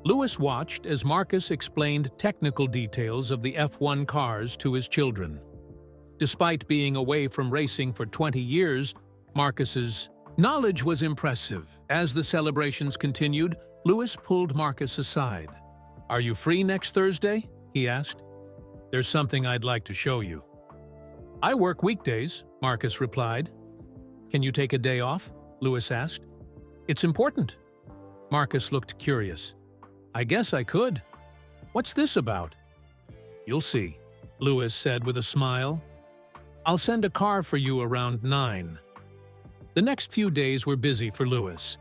Lewis watched as Marcus explained technical details of the F1 cars to his children. Despite being away from racing for 20 years, Marcus's knowledge was impressive. As the celebrations continued, Lewis pulled Marcus aside. "Are you free next Thursday?" he asked. "There's something I'd like to show you." "I work weekdays," Marcus replied. "Can you take a day off?" Lewis asked. "It's important." Marcus looked curious. "I guess I could. What's this about?" "You'll see," Lewis said with a smile. "I'll send a car for you around 9. The next few days were busy for Lewis.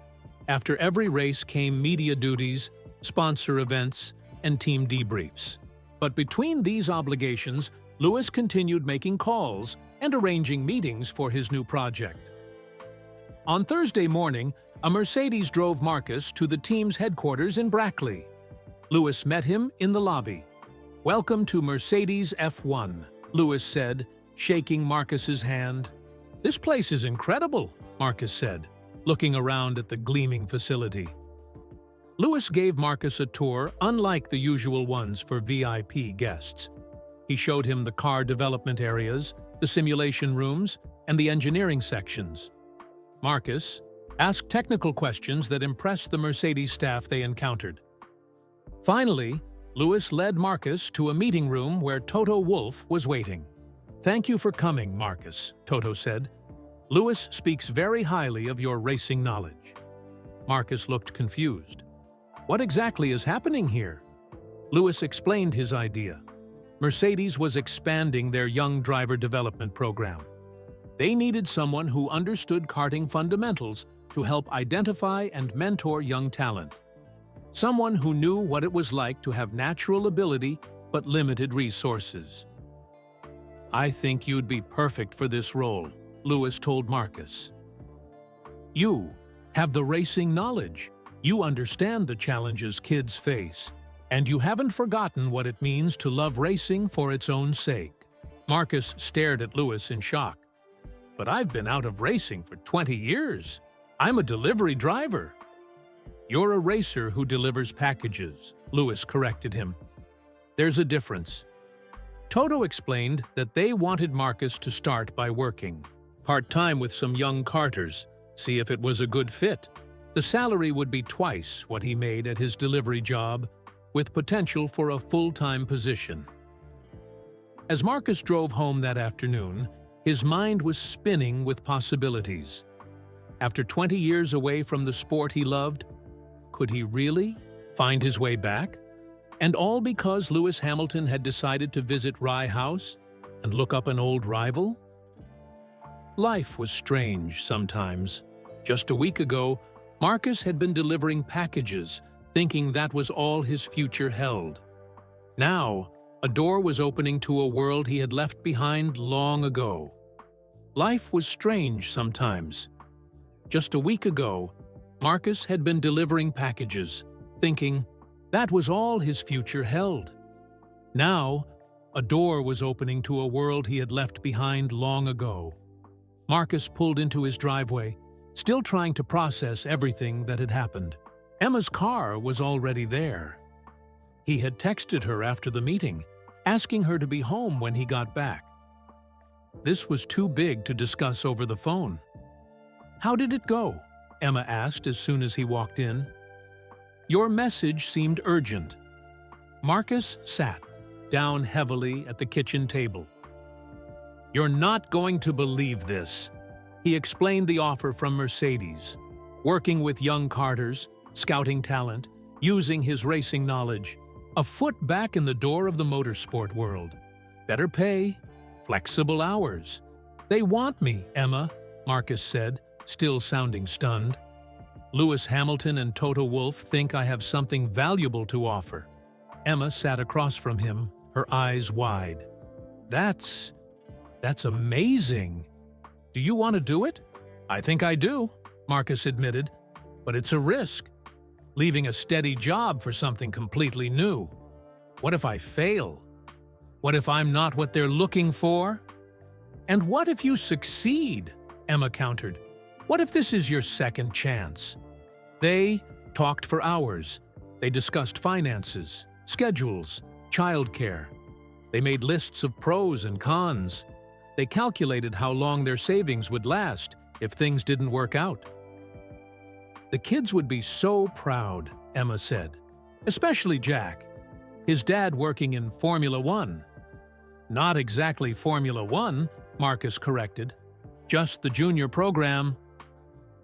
After every race came media duties, sponsor events, and team debriefs. But between these obligations, Lewis continued making calls and arranging meetings for his new project. On Thursday morning, a Mercedes drove Marcus to the team's headquarters in Brackley. Lewis met him in the lobby. "Welcome to Mercedes F1, Lewis said, shaking Marcus's hand. "This place is incredible," Marcus said, looking around at the gleaming facility. Lewis gave Marcus a tour unlike the usual ones for VIP guests. He showed him the car development areas, the simulation rooms, and the engineering sections. Marcus asked technical questions that impressed the Mercedes staff they encountered. Finally, Lewis led Marcus to a meeting room where Toto Wolff was waiting. "Thank you for coming, Marcus," Toto said. "Lewis speaks very highly of your racing knowledge." Marcus looked confused. "What exactly is happening here?" Lewis explained his idea. Mercedes was expanding their young driver development program. They needed someone who understood karting fundamentals to help identify and mentor young talent. Someone who knew what it was like to have natural ability but limited resources. "I think you'd be perfect for this role," Lewis told Marcus. "You have the racing knowledge. You understand the challenges kids face, and you haven't forgotten what it means to love racing for its own sake. Marcus stared at Lewis in shock. But I've been out of racing for 20 years. I'm a delivery driver. You're a racer who delivers packages, Lewis corrected him. There's a difference. Toto explained that they wanted Marcus to start by working part-time with some young carters, see if it was a good fit. The salary would be twice what he made at his delivery job, with potential for a full-time position. As Marcus drove home that afternoon, his mind was spinning with possibilities. After 20 years away from the sport he loved, could he really find his way back? And all because Lewis Hamilton had decided to visit Rye House and look up an old rival? Life was strange sometimes. Just a week ago, Marcus had been delivering packages, thinking that was all his future held. Now, a door was opening to a world he had left behind long ago. Life was strange sometimes. Just a week ago, Marcus had been delivering packages, thinking that was all his future held. Now, a door was opening to a world he had left behind long ago. Marcus pulled into his driveway, still trying to process everything that had happened. Emma's car was already there. He had texted her after the meeting, asking her to be home when he got back. This was too big to discuss over the phone. "How did it go?" Emma asked as soon as he walked in. "Your message seemed urgent." Marcus sat down heavily at the kitchen table. "You're not going to believe this." He explained the offer from Mercedes, working with young carters, scouting talent, using his racing knowledge, a foot back in the door of the motorsport world. Better pay, flexible hours. "They want me, Emma," Marcus said, still sounding stunned. "Lewis Hamilton and Toto Wolff think I have something valuable to offer." Emma sat across from him, her eyes wide. That's amazing. Do you want to do it?" "I think I do," Marcus admitted, "but it's a risk. Leaving a steady job for something completely new. What if I fail? What if I'm not what they're looking for?" "And what if you succeed?" Emma countered. "What if this is your second chance?" They talked for hours. They discussed finances, schedules, childcare. They made lists of pros and cons. They calculated how long their savings would last if things didn't work out. "The kids would be so proud," Emma said. "Especially Jack. His dad working in Formula One." "Not exactly Formula One," Marcus corrected. "Just the junior program."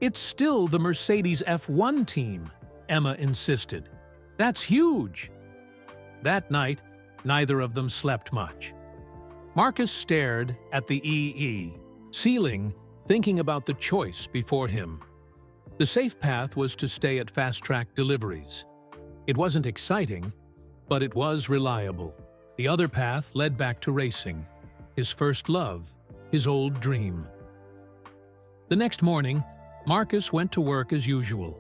"It's still the Mercedes F1 team," Emma insisted. "That's huge." That night, neither of them slept much. Marcus stared at the ceiling, thinking about the choice before him. The safe path was to stay at fast-track deliveries. It wasn't exciting, but it was reliable. The other path led back to racing, his first love, his old dream. The next morning, Marcus went to work as usual.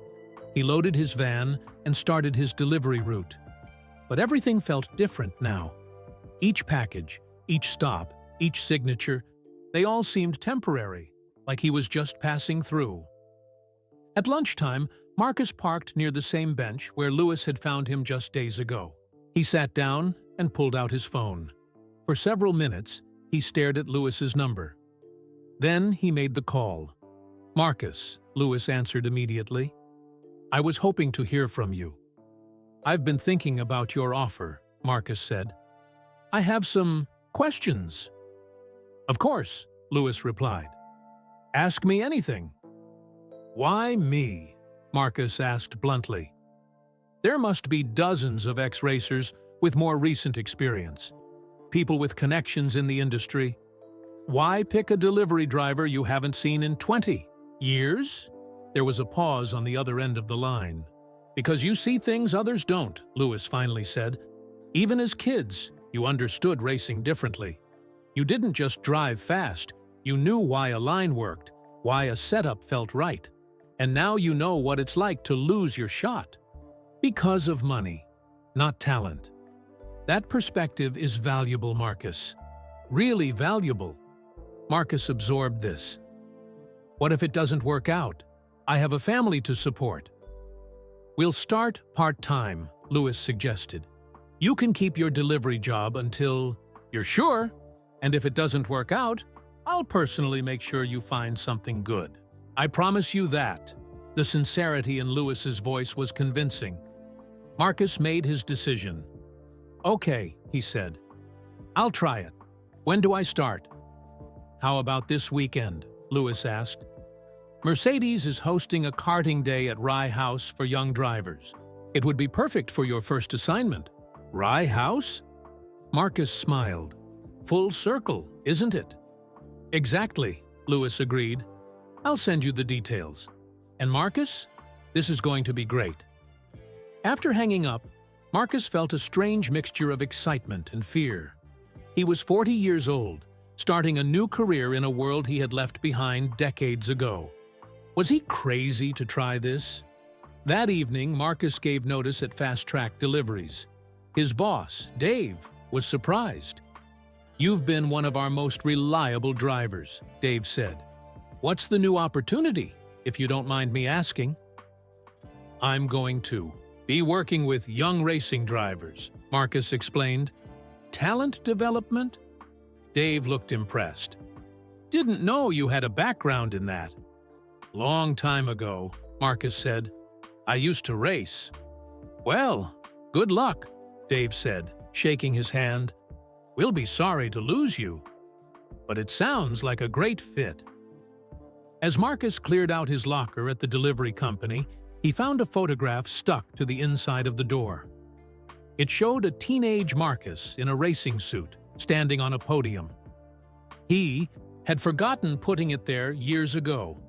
He loaded his van and started his delivery route. But everything felt different now. Each package, each stop, each signature, they all seemed temporary, like he was just passing through. At lunchtime, Marcus parked near the same bench where Lewis had found him just days ago. He sat down and pulled out his phone. For several minutes, he stared at Lewis's number. Then he made the call. "Marcus," Lewis answered immediately. "I was hoping to hear from you." "I've been thinking about your offer," Marcus said. "I have some questions." "Of course," Lewis replied. "Ask me anything." "Why me?" Marcus asked bluntly. "There must be dozens of ex-racers with more recent experience. People with connections in the industry. Why pick a delivery driver you haven't seen in 20 years?" There was a pause on the other end of the line. "Because you see things others don't," Lewis finally said. "Even as kids, you understood racing differently. You didn't just drive fast, you knew why a line worked, why a setup felt right. And now you know what it's like to lose your shot. Because of money, not talent. That perspective is valuable, Marcus. Really valuable. Marcus absorbed this. What if it doesn't work out? I have a family to support. We'll start part-time, Lewis suggested. You can keep your delivery job until you're sure, and if it doesn't work out, I'll personally make sure you find something good. I promise you that. The sincerity in Lewis's voice was convincing. Marcus made his decision. Okay, he said. I'll try it. When do I start? How about this weekend? Lewis asked. Mercedes is hosting a karting day at Rye House for young drivers. It would be perfect for your first assignment. Rye House? Marcus smiled. Full circle, isn't it? Exactly, Lewis agreed. I'll send you the details. And Marcus, this is going to be great. After hanging up, Marcus felt a strange mixture of excitement and fear. He was 40 years old, starting a new career in a world he had left behind decades ago. Was he crazy to try this? That evening, Marcus gave notice at Fast Track Deliveries. His boss, Dave, was surprised. You've been one of our most reliable drivers, Dave said. What's the new opportunity, if you don't mind me asking? I'm going to be working with young racing drivers, Marcus explained. Talent development? Dave looked impressed. Didn't know you had a background in that. Long time ago, Marcus said. I used to race. Well, good luck, Dave said, shaking his hand. We'll be sorry to lose you, but it sounds like a great fit. As Marcus cleared out his locker at the delivery company, he found a photograph stuck to the inside of the door. It showed a teenage Marcus in a racing suit, standing on a podium. He had forgotten putting it there years ago.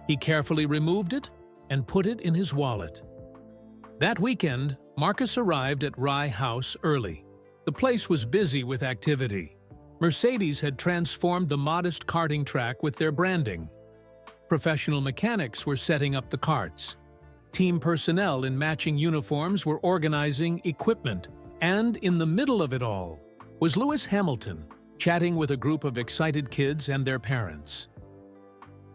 He carefully removed it and put it in his wallet. That weekend, Marcus arrived at Rye House early. The place was busy with activity. Mercedes had transformed the modest karting track with their branding. Professional mechanics were setting up the karts. Team personnel in matching uniforms were organizing equipment, and in the middle of it all was Lewis Hamilton, chatting with a group of excited kids and their parents.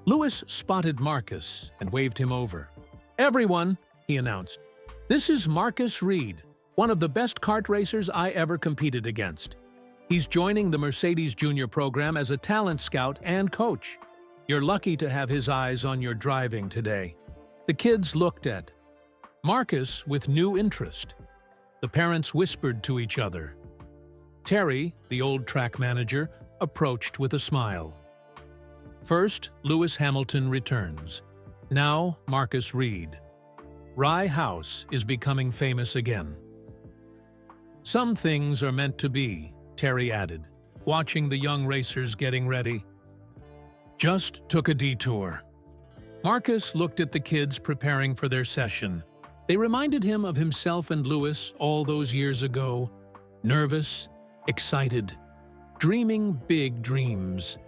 Lewis spotted Marcus and waved him over. Everyone, he announced, this is Marcus Reed, one of the best kart racers I ever competed against. He's joining the Mercedes Junior program as a talent scout and coach. You're lucky to have his eyes on your driving today. The kids looked at Marcus with new interest. The parents whispered to each other. Terry, the old track manager, approached with a smile. First, Lewis Hamilton returns. Now, Marcus Reed. Rye House is becoming famous again. Some things are meant to be, Terry added, watching the young racers getting ready. Just took a detour. Marcus looked at the kids preparing for their session. They reminded him of himself and Lewis all those years ago, nervous, excited, dreaming big dreams.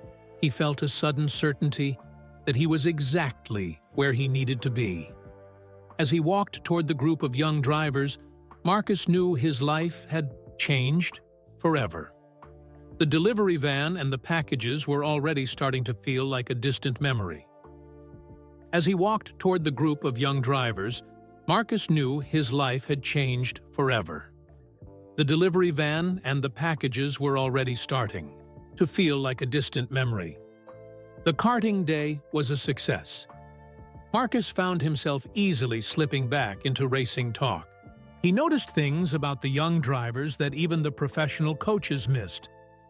He felt a sudden certainty that he was exactly where he needed to be. As he walked toward the group of young drivers, Marcus knew his life had changed forever. The delivery van and the packages were already starting to feel like a distant memory. As he walked toward the group of young drivers, Marcus knew his life had changed forever. The delivery van and the packages were already starting to feel like a distant memory. The karting day was a success. Marcus found himself easily slipping back into racing talk. He noticed things about the young drivers that even the professional coaches missed.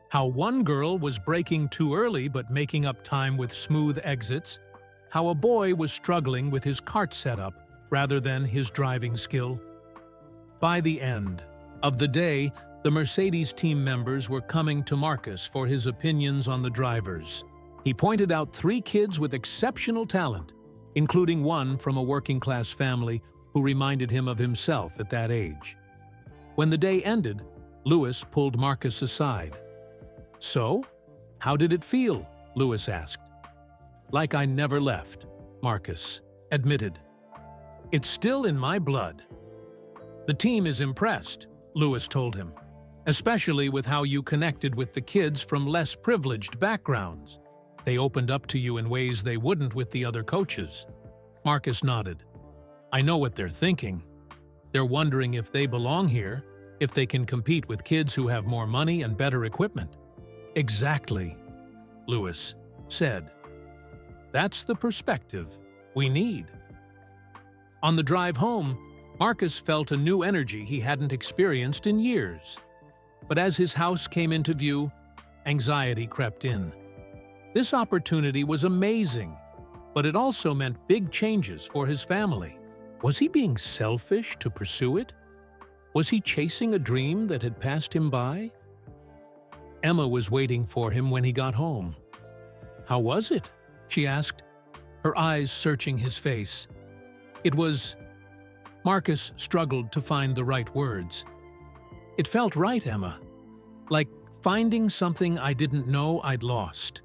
How one girl was braking too early but making up time with smooth exits. How a boy was struggling with his kart setup rather than his driving skill. By the end of the day, the Mercedes team members were coming to Marcus for his opinions on the drivers. He pointed out 3 kids with exceptional talent, including one from a working-class family who reminded him of himself at that age. When the day ended, Lewis pulled Marcus aside. So, how did it feel? Lewis asked. Like I never left, Marcus admitted, "It's still in my blood." "The team is impressed," Lewis told him, "especially with how you connected with the kids from less privileged backgrounds. They opened up to you in ways they wouldn't with the other coaches." Marcus nodded. "I know what they're thinking. They're wondering if they belong here, if they can compete with kids who have more money and better equipment." "Exactly," Lewis said. "That's the perspective we need." On the drive home, Marcus felt a new energy he hadn't experienced in years. But as his house came into view, anxiety crept in. This opportunity was amazing, but it also meant big changes for his family. Was he being selfish to pursue it? Was he chasing a dream that had passed him by? Emma was waiting for him when he got home. "How was it?" she asked, her eyes searching his face. It was... Marcus struggled to find the right words. "It felt right, Emma. Like finding something I didn't know I'd lost."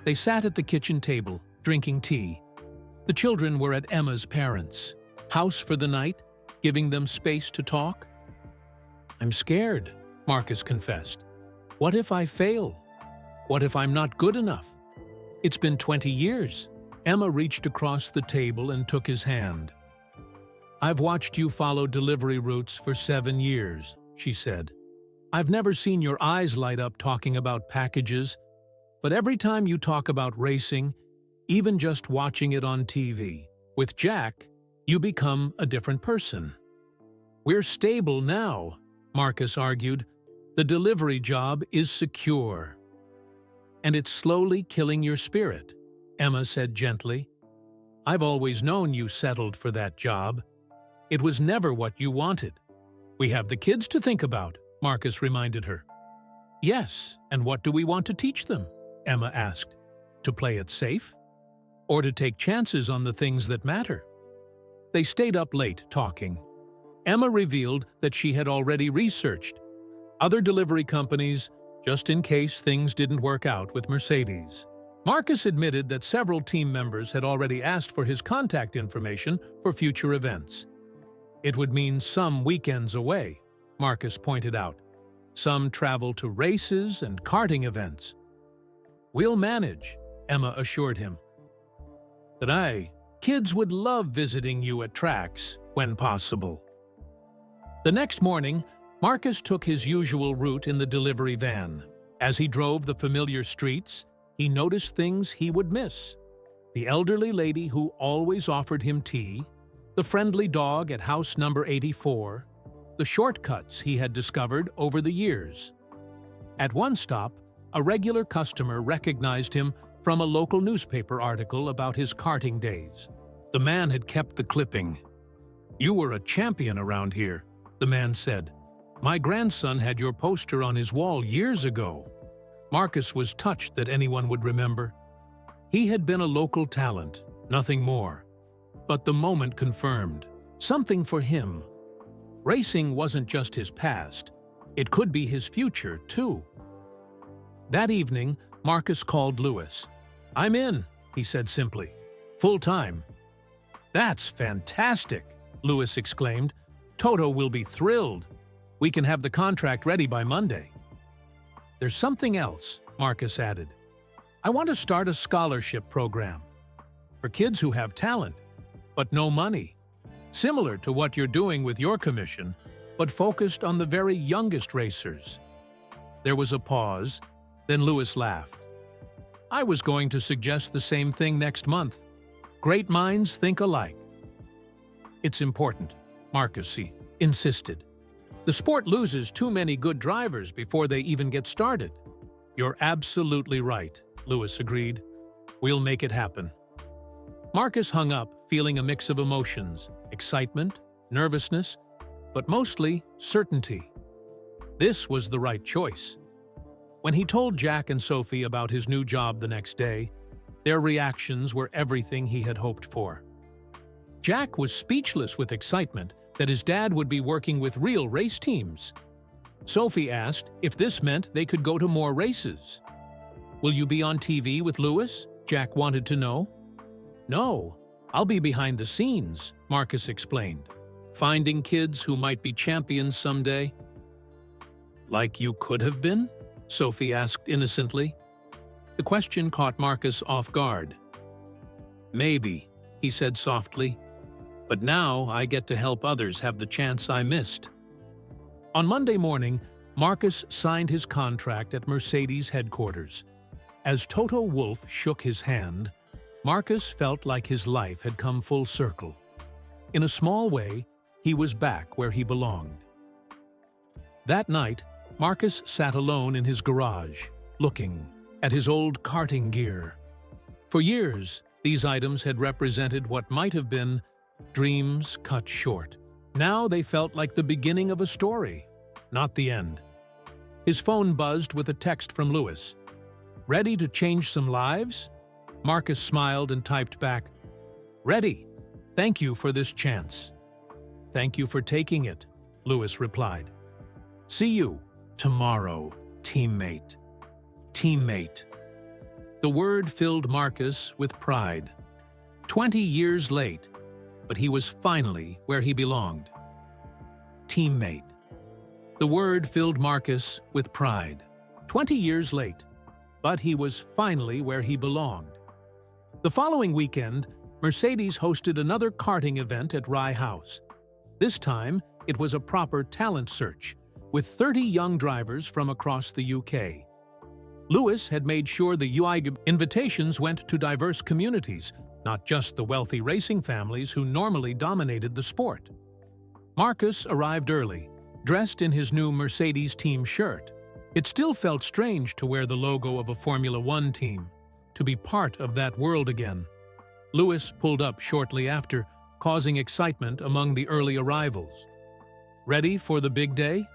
They sat at the kitchen table, drinking tea. The children were at Emma's parents' house for the night, giving them space to talk. "I'm scared," Marcus confessed. "What if I fail? What if I'm not good enough? It's been 20 years. Emma reached across the table and took his hand. "I've watched you follow delivery routes for 7 years, she said. "I've never seen your eyes light up talking about packages, but every time you talk about racing, even just watching it on TV, with Jack, you become a different person." "We're stable now," Marcus argued. "The delivery job is secure." "And it's slowly killing your spirit," Emma said gently. "I've always known you settled for that job. It was never what you wanted." "We have the kids to think about," Marcus reminded her. "Yes, and what do we want to teach them?" Emma asked. "To play it safe? Or to take chances on the things that matter?" They stayed up late talking. Emma revealed that she had already researched other delivery companies just in case things didn't work out with Mercedes. Marcus admitted that several team members had already asked for his contact information for future events. It would mean some weekends away, Marcus pointed out. Some travel to races and karting events. "We'll manage," Emma assured him. Kids would love visiting you at tracks when possible." The next morning, Marcus took his usual route in the delivery van. As he drove the familiar streets, he noticed things he would miss. The elderly lady who always offered him tea, the friendly dog at house number 84, the shortcuts he had discovered over the years. At one stop, a regular customer recognized him from a local newspaper article about his karting days. The man had kept the clipping. "You were a champion around here," the man said. "My grandson had your poster on his wall years ago." Marcus was touched that anyone would remember. He had been a local talent, nothing more. But the moment confirmed something for him. Racing wasn't just his past. It could be his future, too. That evening, Marcus called Lewis. "I'm in," he said simply. "Full-time." "That's fantastic," Lewis exclaimed. "Toto will be thrilled. We can have the contract ready by Monday." "There's something else," Marcus added. "I want to start a scholarship program for kids who have talent, but no money. Similar to what you're doing with your commission, but focused on the very youngest racers." There was a pause, then Lewis laughed. "I was going to suggest the same thing next month. Great minds think alike." "It's important," Marcus insisted. "The sport loses too many good drivers before they even get started." "You're absolutely right," Lewis agreed. "We'll make it happen." Marcus hung up, feeling a mix of emotions, excitement, nervousness, but mostly certainty. This was the right choice. When he told Jack and Sophie about his new job the next day, their reactions were everything he had hoped for. Jack was speechless with excitement that his dad would be working with real race teams. Sophie asked if this meant they could go to more races. "Will you be on TV with Lewis?" Jack wanted to know. "No, I'll be behind the scenes, Marcus explained. Finding kids who might be champions someday. Like you could have been? Sophie asked innocently. The question caught Marcus off guard. Maybe, he said softly, but now I get to help others have the chance I missed. On Monday morning, Marcus signed his contract at Mercedes headquarters. As Toto Wolff shook his hand, Marcus felt like his life had come full circle. In a small way, he was back where he belonged. That night, Marcus sat alone in his garage, looking at his old karting gear. For years, these items had represented what might have been dreams cut short. Now they felt like the beginning of a story, not the end. His phone buzzed with a text from Louis. Ready to change some lives? Marcus smiled and typed back, Ready. Thank you for this chance. Thank you for taking it, Louis replied. See you tomorrow, teammate. Teammate. The word filled Marcus with pride. 20 years late, but he was finally where he belonged. Teammate. The word filled Marcus with pride. 20 years late, but he was finally where he belonged. The following weekend, Mercedes hosted another karting event at Rye House. This time, it was a proper talent search, with 30 young drivers from across the UK. Louis had made sure the UI invitations went to diverse communities, not just the wealthy racing families who normally dominated the sport. Marcus arrived early, dressed in his new Mercedes team shirt. It still felt strange to wear the logo of a Formula One team, to be part of that world again. Louis pulled up shortly after, causing excitement among the early arrivals. Ready for the big day?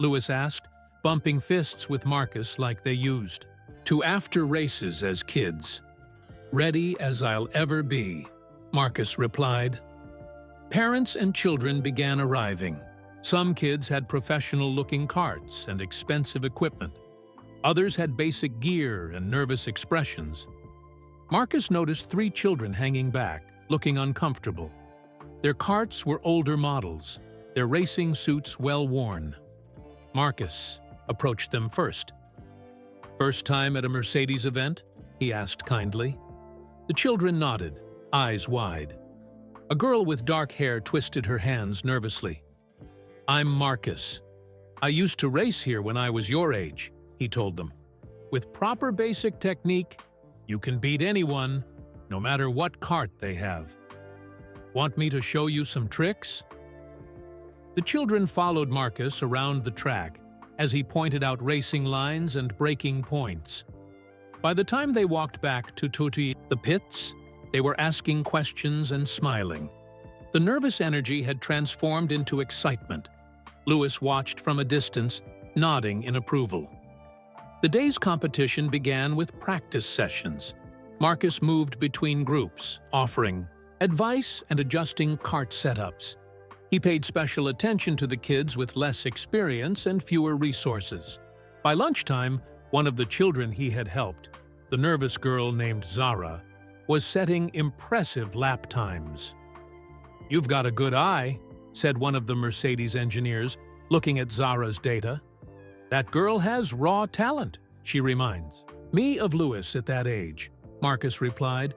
Louis asked, bumping fists with Marcus like they used to after races as kids. Ready as I'll ever be, Marcus replied. Parents and children began arriving. Some kids had professional-looking carts and expensive equipment. Others had basic gear and nervous expressions. Marcus noticed 3 children hanging back, looking uncomfortable. Their carts were older models, their racing suits well worn. Marcus approached them first. First time at a Mercedes event? He asked kindly. The children nodded, eyes wide. A girl with dark hair twisted her hands nervously. I'm Marcus. I used to race here when I was your age, he told them. With proper basic technique, you can beat anyone, no matter what cart they have. Want me to show you some tricks? The children followed Marcus around the track as he pointed out racing lines and braking points. By the time they walked back to the pits, they were asking questions and smiling. The nervous energy had transformed into excitement. Louis watched from a distance, nodding in approval. The day's competition began with practice sessions. Marcus moved between groups, offering advice and adjusting kart setups. He paid special attention to the kids with less experience and fewer resources. By lunchtime, one of the children he had helped, the nervous girl named Zara, was setting impressive lap times. You've got a good eye, said one of the Mercedes engineers, looking at Zara's data. That girl has raw talent, she reminds. Me of Louis at that age, Marcus replied.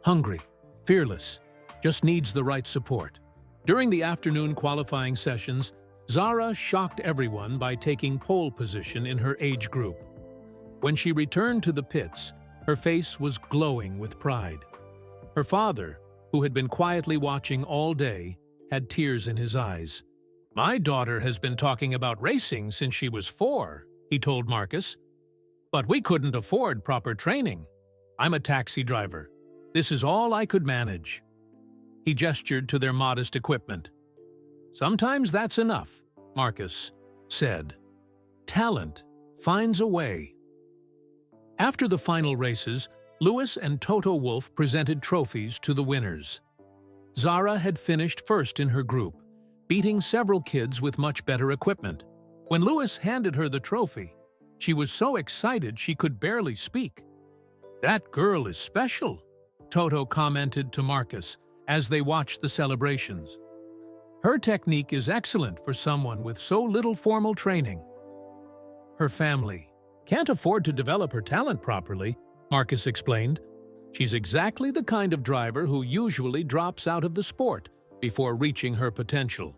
Hungry, fearless, just needs the right support. During the afternoon qualifying sessions, Zara shocked everyone by taking pole position in her age group. When she returned to the pits, her face was glowing with pride. Her father, who had been quietly watching all day, had tears in his eyes. My daughter has been talking about racing since she was 4, he told Marcus. But we couldn't afford proper training. I'm a taxi driver. This is all I could manage. He gestured to their modest equipment. Sometimes that's enough, Marcus said. Talent finds a way. After the final races, Louis and Toto Wolff presented trophies to the winners. Zara had finished first in her group, beating several kids with much better equipment. When Louis handed her the trophy, she was so excited she could barely speak. That girl is special, Toto commented to Marcus as they watched the celebrations. Her technique is excellent for someone with so little formal training. Her family can't afford to develop her talent properly, Marcus explained. She's exactly the kind of driver who usually drops out of the sport before reaching her potential.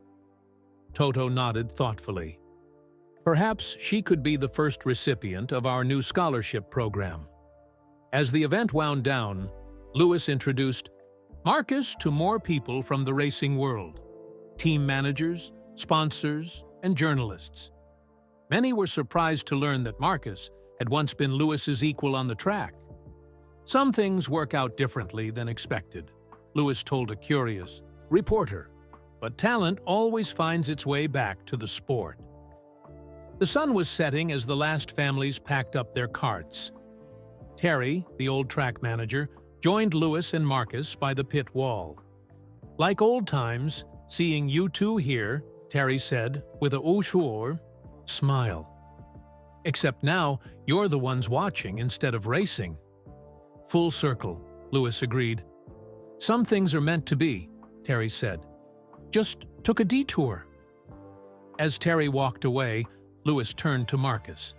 Toto nodded thoughtfully. Perhaps she could be the first recipient of our new scholarship program. As the event wound down, Lewis introduced Marcus to more people from the racing world: team managers, sponsors, and journalists. Many were surprised to learn that Marcus had once been Lewis's equal on the track. Some things work out differently than expected, Lewis told a curious reporter, but talent always finds its way back to the sport. The sun was setting as the last families packed up their carts. Terry, the old track manager, joined Lewis and Marcus by the pit wall. Like old times, seeing you two here, Terry said with a sure smile. Except now, you're the ones watching instead of racing. Full circle, Lewis agreed. Some things are meant to be, Terry said. Just took a detour. As Terry walked away, Lewis turned to Marcus.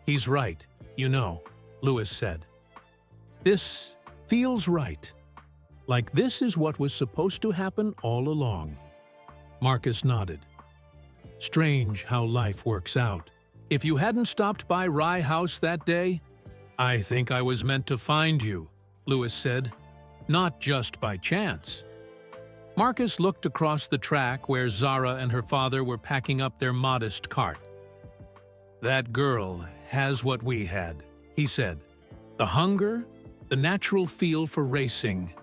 He's right, you know, Lewis said. This feels right. Like this is what was supposed to happen all along. Marcus nodded. Strange how life works out. If you hadn't stopped by Rye House that day, I think I was meant to find you, Lewis said. Not just by chance. Marcus looked across the track where Zara and her father were packing up their modest cart. That girl has what we had, he said. The hunger, the natural feel for racing.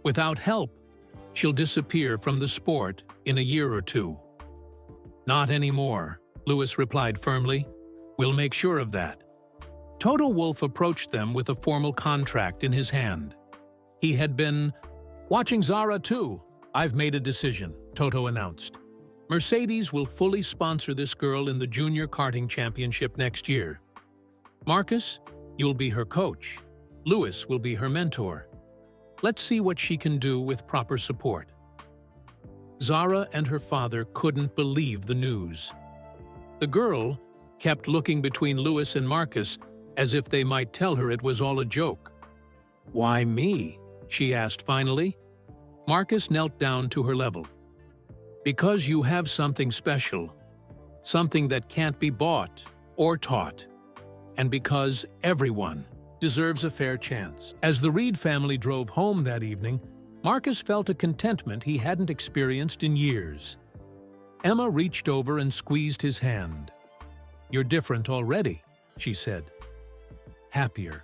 Without help, she'll disappear from the sport in a year or two. Not anymore, Lewis replied firmly. We'll make sure of that. Toto Wolff approached them with a formal contract in his hand. He had been watching Zara too. I've made a decision, Toto announced. Mercedes will fully sponsor this girl in the Junior Karting Championship next year. Marcus, you'll be her coach. Lewis will be her mentor. Let's see what she can do with proper support. Zara and her father couldn't believe the news. The girl kept looking between Lewis and Marcus as if they might tell her it was all a joke. Why me? She asked finally. Marcus knelt down to her level. Because you have something special, something that can't be bought or taught, and because everyone deserves a fair chance. As the Reed family drove home that evening, Marcus felt a contentment he hadn't experienced in years. Emma reached over and squeezed his hand. You're different already, she said. Happier.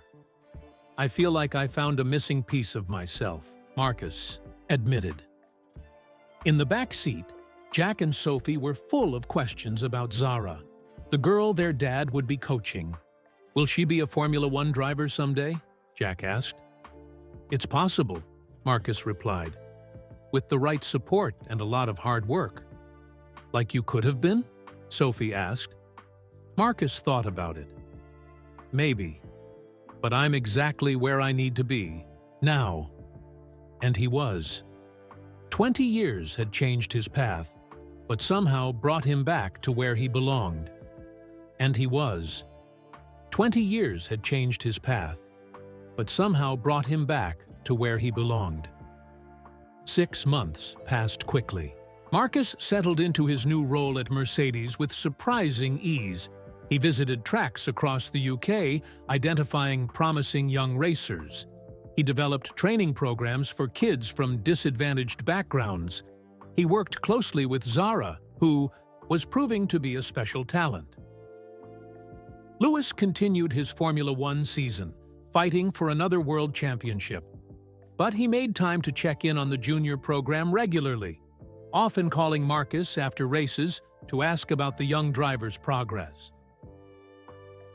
I feel like I found a missing piece of myself, Marcus admitted. In the back seat, Jack and Sophie were full of questions about Zara, the girl their dad would be coaching. Will she be a Formula One driver someday? Jack asked. It's possible, Marcus replied. With the right support and a lot of hard work. Like you could have been? Sophie asked. Marcus thought about it. Maybe. But I'm exactly where I need to be, now. And he was. 20 years had changed his path, but somehow brought him back to where he belonged. And he was. 20 years had changed his path, but somehow brought him back to where he belonged. 6 months passed quickly. Marcus settled into his new role at Mercedes with surprising ease. He visited tracks across the UK, identifying promising young racers. He developed training programs for kids from disadvantaged backgrounds. He worked closely with Zara, who was proving to be a special talent. Lewis continued his Formula One season, fighting for another world championship. But he made time to check in on the junior program regularly, often calling Marcus after races to ask about the young driver's progress.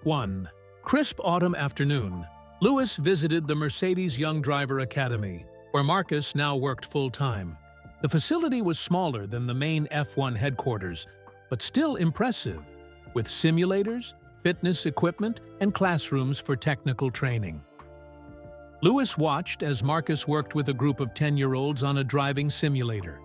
One crisp autumn afternoon, Lewis visited the Mercedes Young Driver Academy, where Marcus now worked full-time. The facility was smaller than the main F1 headquarters, but still impressive, with simulators, fitness equipment, and classrooms for technical training. Lewis watched as Marcus worked with a group of 10-year-olds on a driving simulator.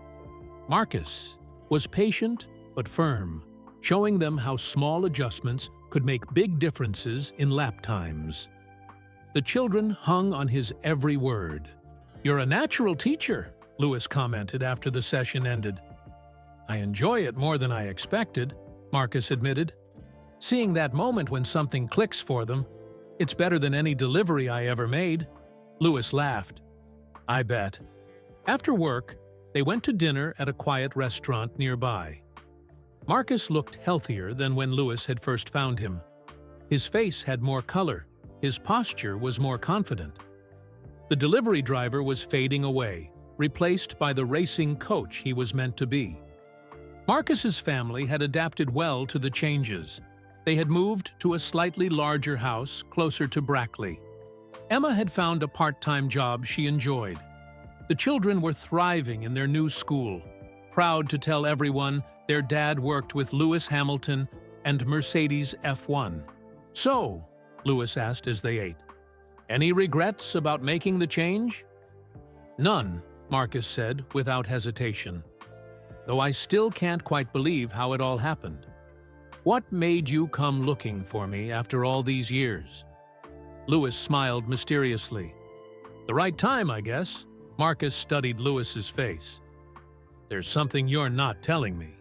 Marcus was patient but firm, showing them how small adjustments could make big differences in lap times. The children hung on his every word. "You're a natural teacher," Lewis commented after the session ended. "I enjoy it more than I expected," Marcus admitted. "Seeing that moment when something clicks for them, it's better than any delivery I ever made." Lewis laughed. "I bet." After work, they went to dinner at a quiet restaurant nearby. Marcus looked healthier than when Lewis had first found him. His face had more color, his posture was more confident. The delivery driver was fading away, replaced by the racing coach he was meant to be. Marcus's family had adapted well to the changes. They had moved to a slightly larger house closer to Brackley. Emma had found a part-time job she enjoyed. The children were thriving in their new school, proud to tell everyone their dad worked with Lewis Hamilton and Mercedes F1. "So," Lewis asked as they ate, "any regrets about making the change?" "None," Marcus said without hesitation. "Though I still can't quite believe how it all happened. What made you come looking for me after all these years?" Lewis smiled mysteriously. "The right time, I guess." Marcus studied Lewis's face. "There's something you're not telling me."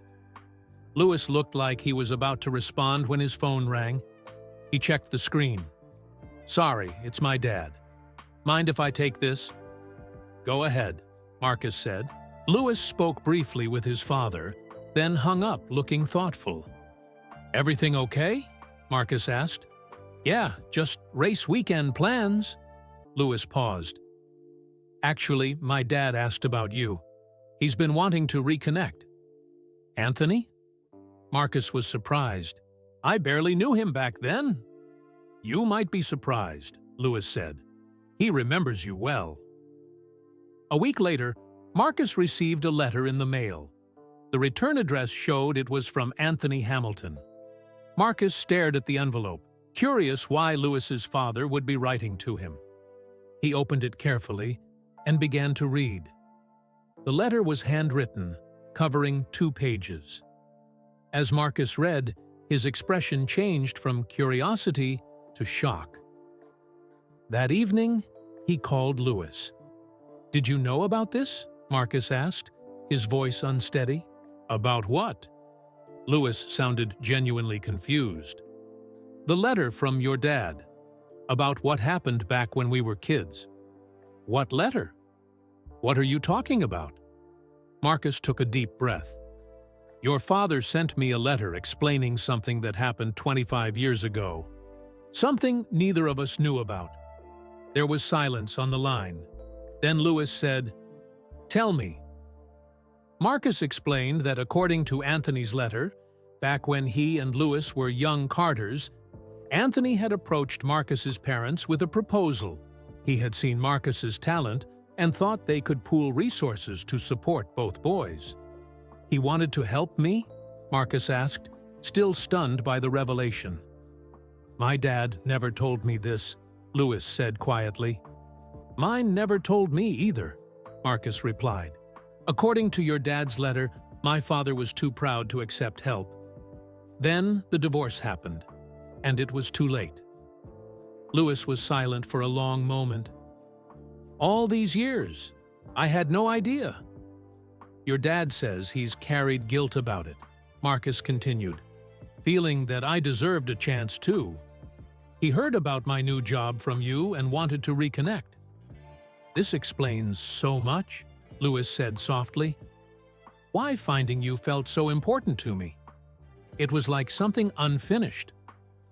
Lewis looked like he was about to respond when his phone rang. He checked the screen. "Sorry, it's my dad. Mind if I take this?" "Go ahead," Marcus said. Lewis spoke briefly with his father, then hung up looking thoughtful. "Everything okay?" Marcus asked. "Yeah, just race weekend plans." Lewis paused. "Actually, my dad asked about you. He's been wanting to reconnect." "Anthony?" Marcus was surprised. "I barely knew him back then." "You might be surprised," Lewis said. "He remembers you well." A week later, Marcus received a letter in the mail. The return address showed it was from Anthony Hamilton. Marcus stared at the envelope, curious why Lewis's father would be writing to him. He opened it carefully and began to read. The letter was handwritten, covering 2 pages. As Marcus read, his expression changed from curiosity to shock. That evening, he called Lewis. "Did you know about this?" Marcus asked, his voice unsteady. "About what?" Lewis sounded genuinely confused. "The letter from your dad. About what happened back when we were kids." "What letter? What are you talking about?" Marcus took a deep breath. "Your father sent me a letter explaining something that happened 25 years ago. Something neither of us knew about." There was silence on the line. Then Lewis said, "Tell me." Marcus explained that according to Anthony's letter, back when he and Lewis were young karters, Anthony had approached Marcus's parents with a proposal. He had seen Marcus's talent and thought they could pool resources to support both boys. "He wanted to help me?" Marcus asked, still stunned by the revelation. "My dad never told me this," Lewis said quietly. "Mine never told me either," Marcus replied. "According to your dad's letter, my father was too proud to accept help. Then the divorce happened, and it was too late." Lewis was silent for a long moment. "All these years, I had no idea." "Your dad says he's carried guilt about it," Marcus continued, "feeling that I deserved a chance too. He heard about my new job from you and wanted to reconnect." "This explains so much," Lewis said softly. "Why finding you felt so important to me? It was like something unfinished,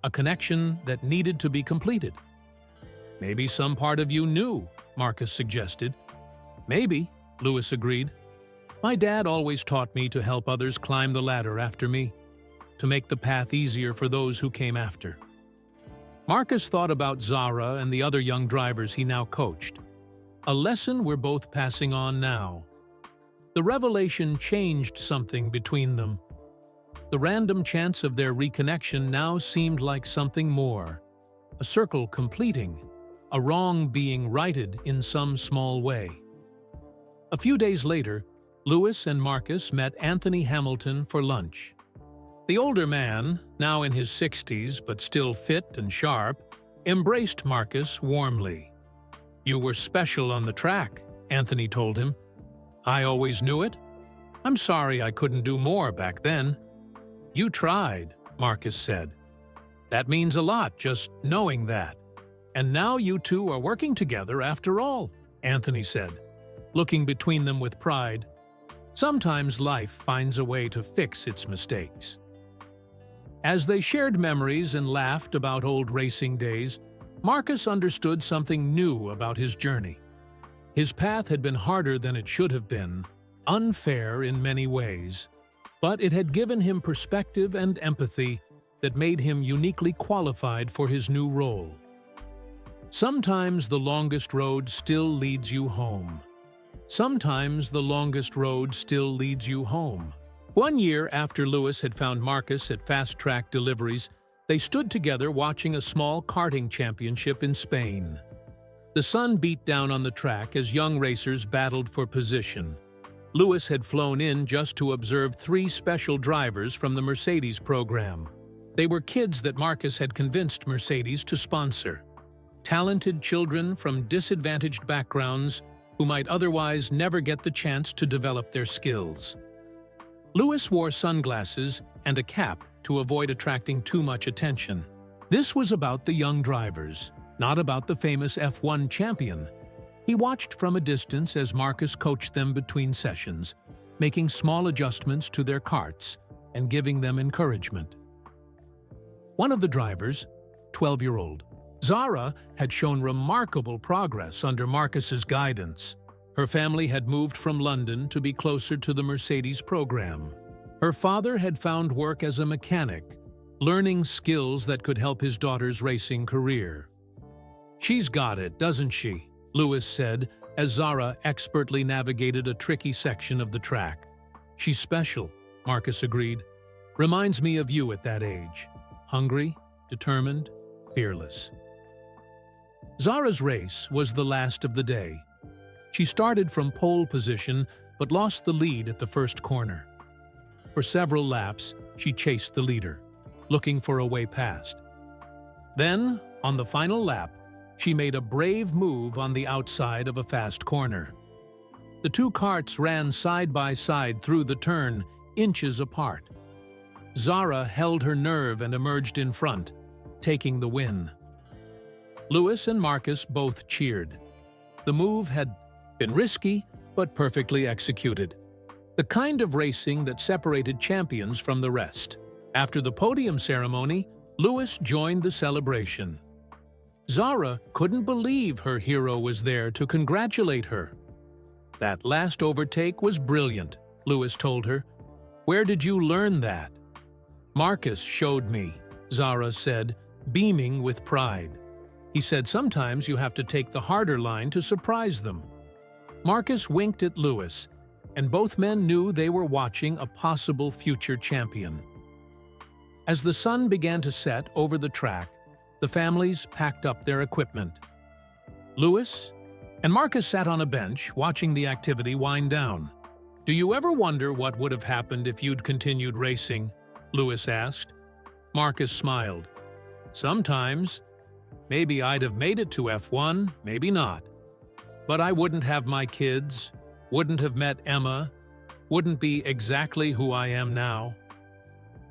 a connection that needed to be completed." "Maybe some part of you knew," Marcus suggested. "Maybe," Lewis agreed. "My dad always taught me to help others climb the ladder after me, to make the path easier for those who came after." Marcus thought about Zara and the other young drivers he now coached. A lesson we're both passing on now. The revelation changed something between them. The random chance of their reconnection now seemed like something more, a circle completing, a wrong being righted in some small way. A few days later, Lewis and Marcus met Anthony Hamilton for lunch. The older man, now in his 60s but still fit and sharp, embraced Marcus warmly. "You were special on the track," Anthony told him. "I always knew it. I'm sorry I couldn't do more back then." "You tried," Marcus said. "That means a lot, just knowing that. And now you two are working together after all," Anthony said, looking between them with pride. Sometimes life finds a way to fix its mistakes. As they shared memories and laughed about old racing days, Marcus understood something new about his journey. His path had been harder than it should have been, unfair in many ways, but it had given him perspective and empathy that made him uniquely qualified for his new role. Sometimes the longest road still leads you home. Sometimes the longest road still leads you home. One year after Lewis had found Marcus at Fast Track Deliveries, they stood together watching a small karting championship in Spain. The sun beat down on the track as young racers battled for position. Lewis had flown in just to observe 3 special drivers from the Mercedes program. They were kids that Marcus had convinced Mercedes to sponsor. Talented children from disadvantaged backgrounds who might otherwise never get the chance to develop their skills. Lewis wore sunglasses and a cap to avoid attracting too much attention. This was about the young drivers, not about the famous F1 champion. He watched from a distance as Marcus coached them between sessions, making small adjustments to their karts and giving them encouragement. One of the drivers, 12-year-old Zara, had shown remarkable progress under Marcus's guidance. Her family had moved from London to be closer to the Mercedes program. Her father had found work as a mechanic, learning skills that could help his daughter's racing career. "She's got it, doesn't she?" Lewis said as Zara expertly navigated a tricky section of the track. "She's special," Marcus agreed. "Reminds me of you at that age. Hungry, determined, fearless." Zara's race was the last of the day. She started from pole position but lost the lead at the first corner. For several laps, she chased the leader, looking for a way past. Then, on the final lap, she made a brave move on the outside of a fast corner. The 2 karts ran side by side through the turn, inches apart. Zara held her nerve and emerged in front, taking the win. Lewis and Marcus both cheered. The move had been risky, but perfectly executed. The kind of racing that separated champions from the rest. After the podium ceremony, Lewis joined the celebration. Zara couldn't believe her hero was there to congratulate her. "That last overtake was brilliant," Lewis told her. "Where did you learn that?" "Marcus showed me," Zara said, beaming with pride. "He said sometimes you have to take the harder line to surprise them." Marcus winked at Lewis, and both men knew they were watching a possible future champion. As the sun began to set over the track, the families packed up their equipment. Lewis and Marcus sat on a bench, watching the activity wind down. "Do you ever wonder what would have happened if you'd continued racing?" Lewis asked. Marcus smiled. "Sometimes. Maybe I'd have made it to F1, maybe not. But I wouldn't have my kids, wouldn't have met Emma, wouldn't be exactly who I am now."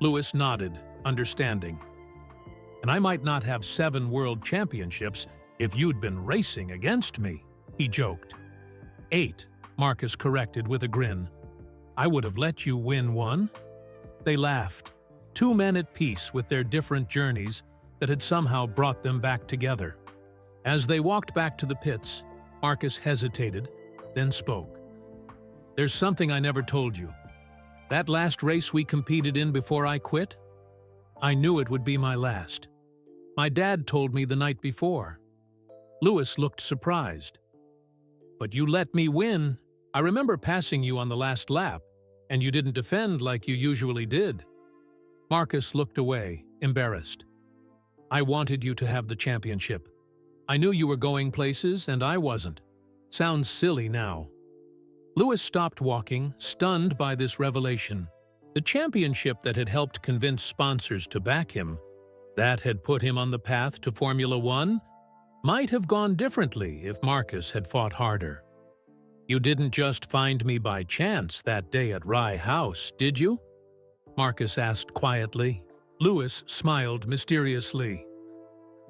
Lewis nodded, understanding. "And I might not have 7 world championships if you'd been racing against me," he joked. 8, Marcus corrected with a grin. "I would have let you win 1." They laughed, 2 men at peace with their different journeys that had somehow brought them back together. As they walked back to the pits, Marcus hesitated, then spoke. "There's something I never told you. That last race we competed in before I quit? I knew it would be my last. My dad told me the night before." Lewis looked surprised. "But you let me win. I remember passing you on the last lap, and you didn't defend like you usually did." Marcus looked away, embarrassed. "I wanted you to have the championship. I knew you were going places and I wasn't. Sounds silly now. Lewis stopped walking, stunned by this revelation. The championship that had helped convince sponsors to back him, that had put him on the path to Formula One, might have gone differently if Marcus had fought harder. You didn't just find me by chance that day at Rye House, did you? Marcus asked quietly. Lewis smiled mysteriously.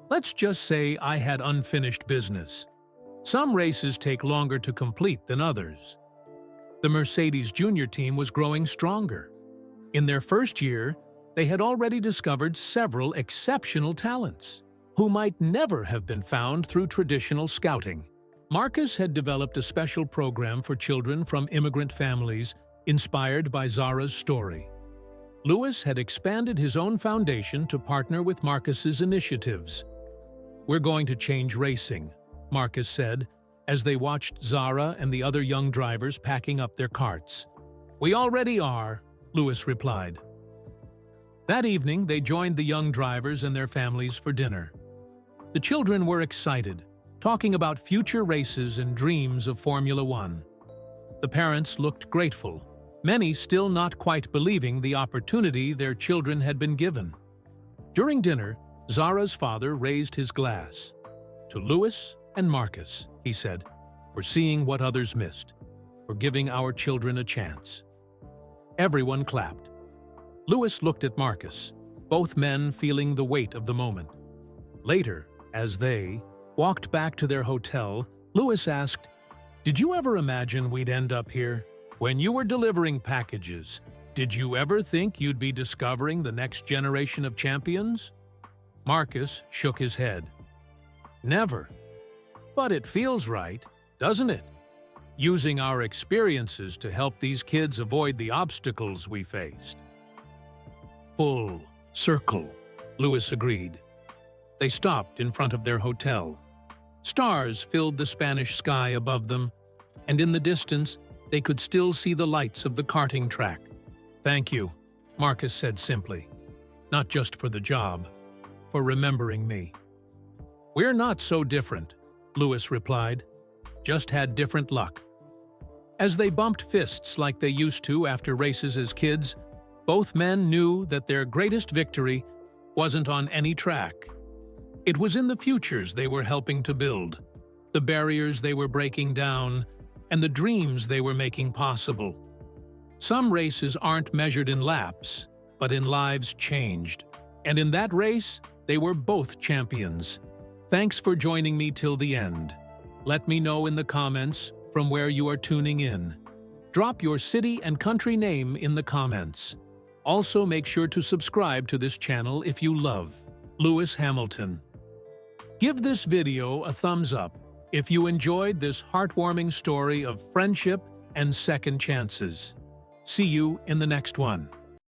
Let's just say I had unfinished business. Some races take longer to complete than others. The Mercedes Junior team was growing stronger. In their first year, they had already discovered several exceptional talents, who might never have been found through traditional scouting. Marcus had developed a special program for children from immigrant families inspired by Zara's story. Lewis had expanded his own foundation to partner with Marcus's initiatives. We're going to change racing, Marcus said, as they watched Zara and the other young drivers packing up their carts. We already are, Lewis replied. That evening, they joined the young drivers and their families for dinner. The children were excited, talking about future races and dreams of Formula One. The parents looked grateful, many still not quite believing the opportunity their children had been given. During dinner, Zara's father raised his glass. To Lewis and Marcus, he said, for seeing what others missed, for giving our children a chance. Everyone clapped. Lewis looked at Marcus, both men feeling the weight of the moment. Later, as they walked back to their hotel, Lewis asked, "Did you ever imagine we'd end up here? When you were delivering packages, did you ever think you'd be discovering the next generation of champions?" Marcus shook his head. Never. But it feels right, doesn't it? Using our experiences to help these kids avoid the obstacles we faced. Full circle, Lewis agreed. They stopped in front of their hotel. Stars filled the Spanish sky above them, and in the distance, they could still see the lights of the karting track. Thank you, Marcus said simply. Not just for the job, for remembering me. We're not so different, Lewis replied. Just had different luck. As they bumped fists like they used to after races as kids, both men knew that their greatest victory wasn't on any track. It was in the futures they were helping to build, the barriers they were breaking down, and the dreams they were making possible. Some races aren't measured in laps, but in lives changed. And in that race, they were both champions. Thanks for joining me till the end. Let me know in the comments from where you are tuning in. Drop your city and country name in the comments. Also, make sure to subscribe to this channel if you love Lewis Hamilton. Give this video a thumbs up if you enjoyed this heartwarming story of friendship and second chances. See you in the next one.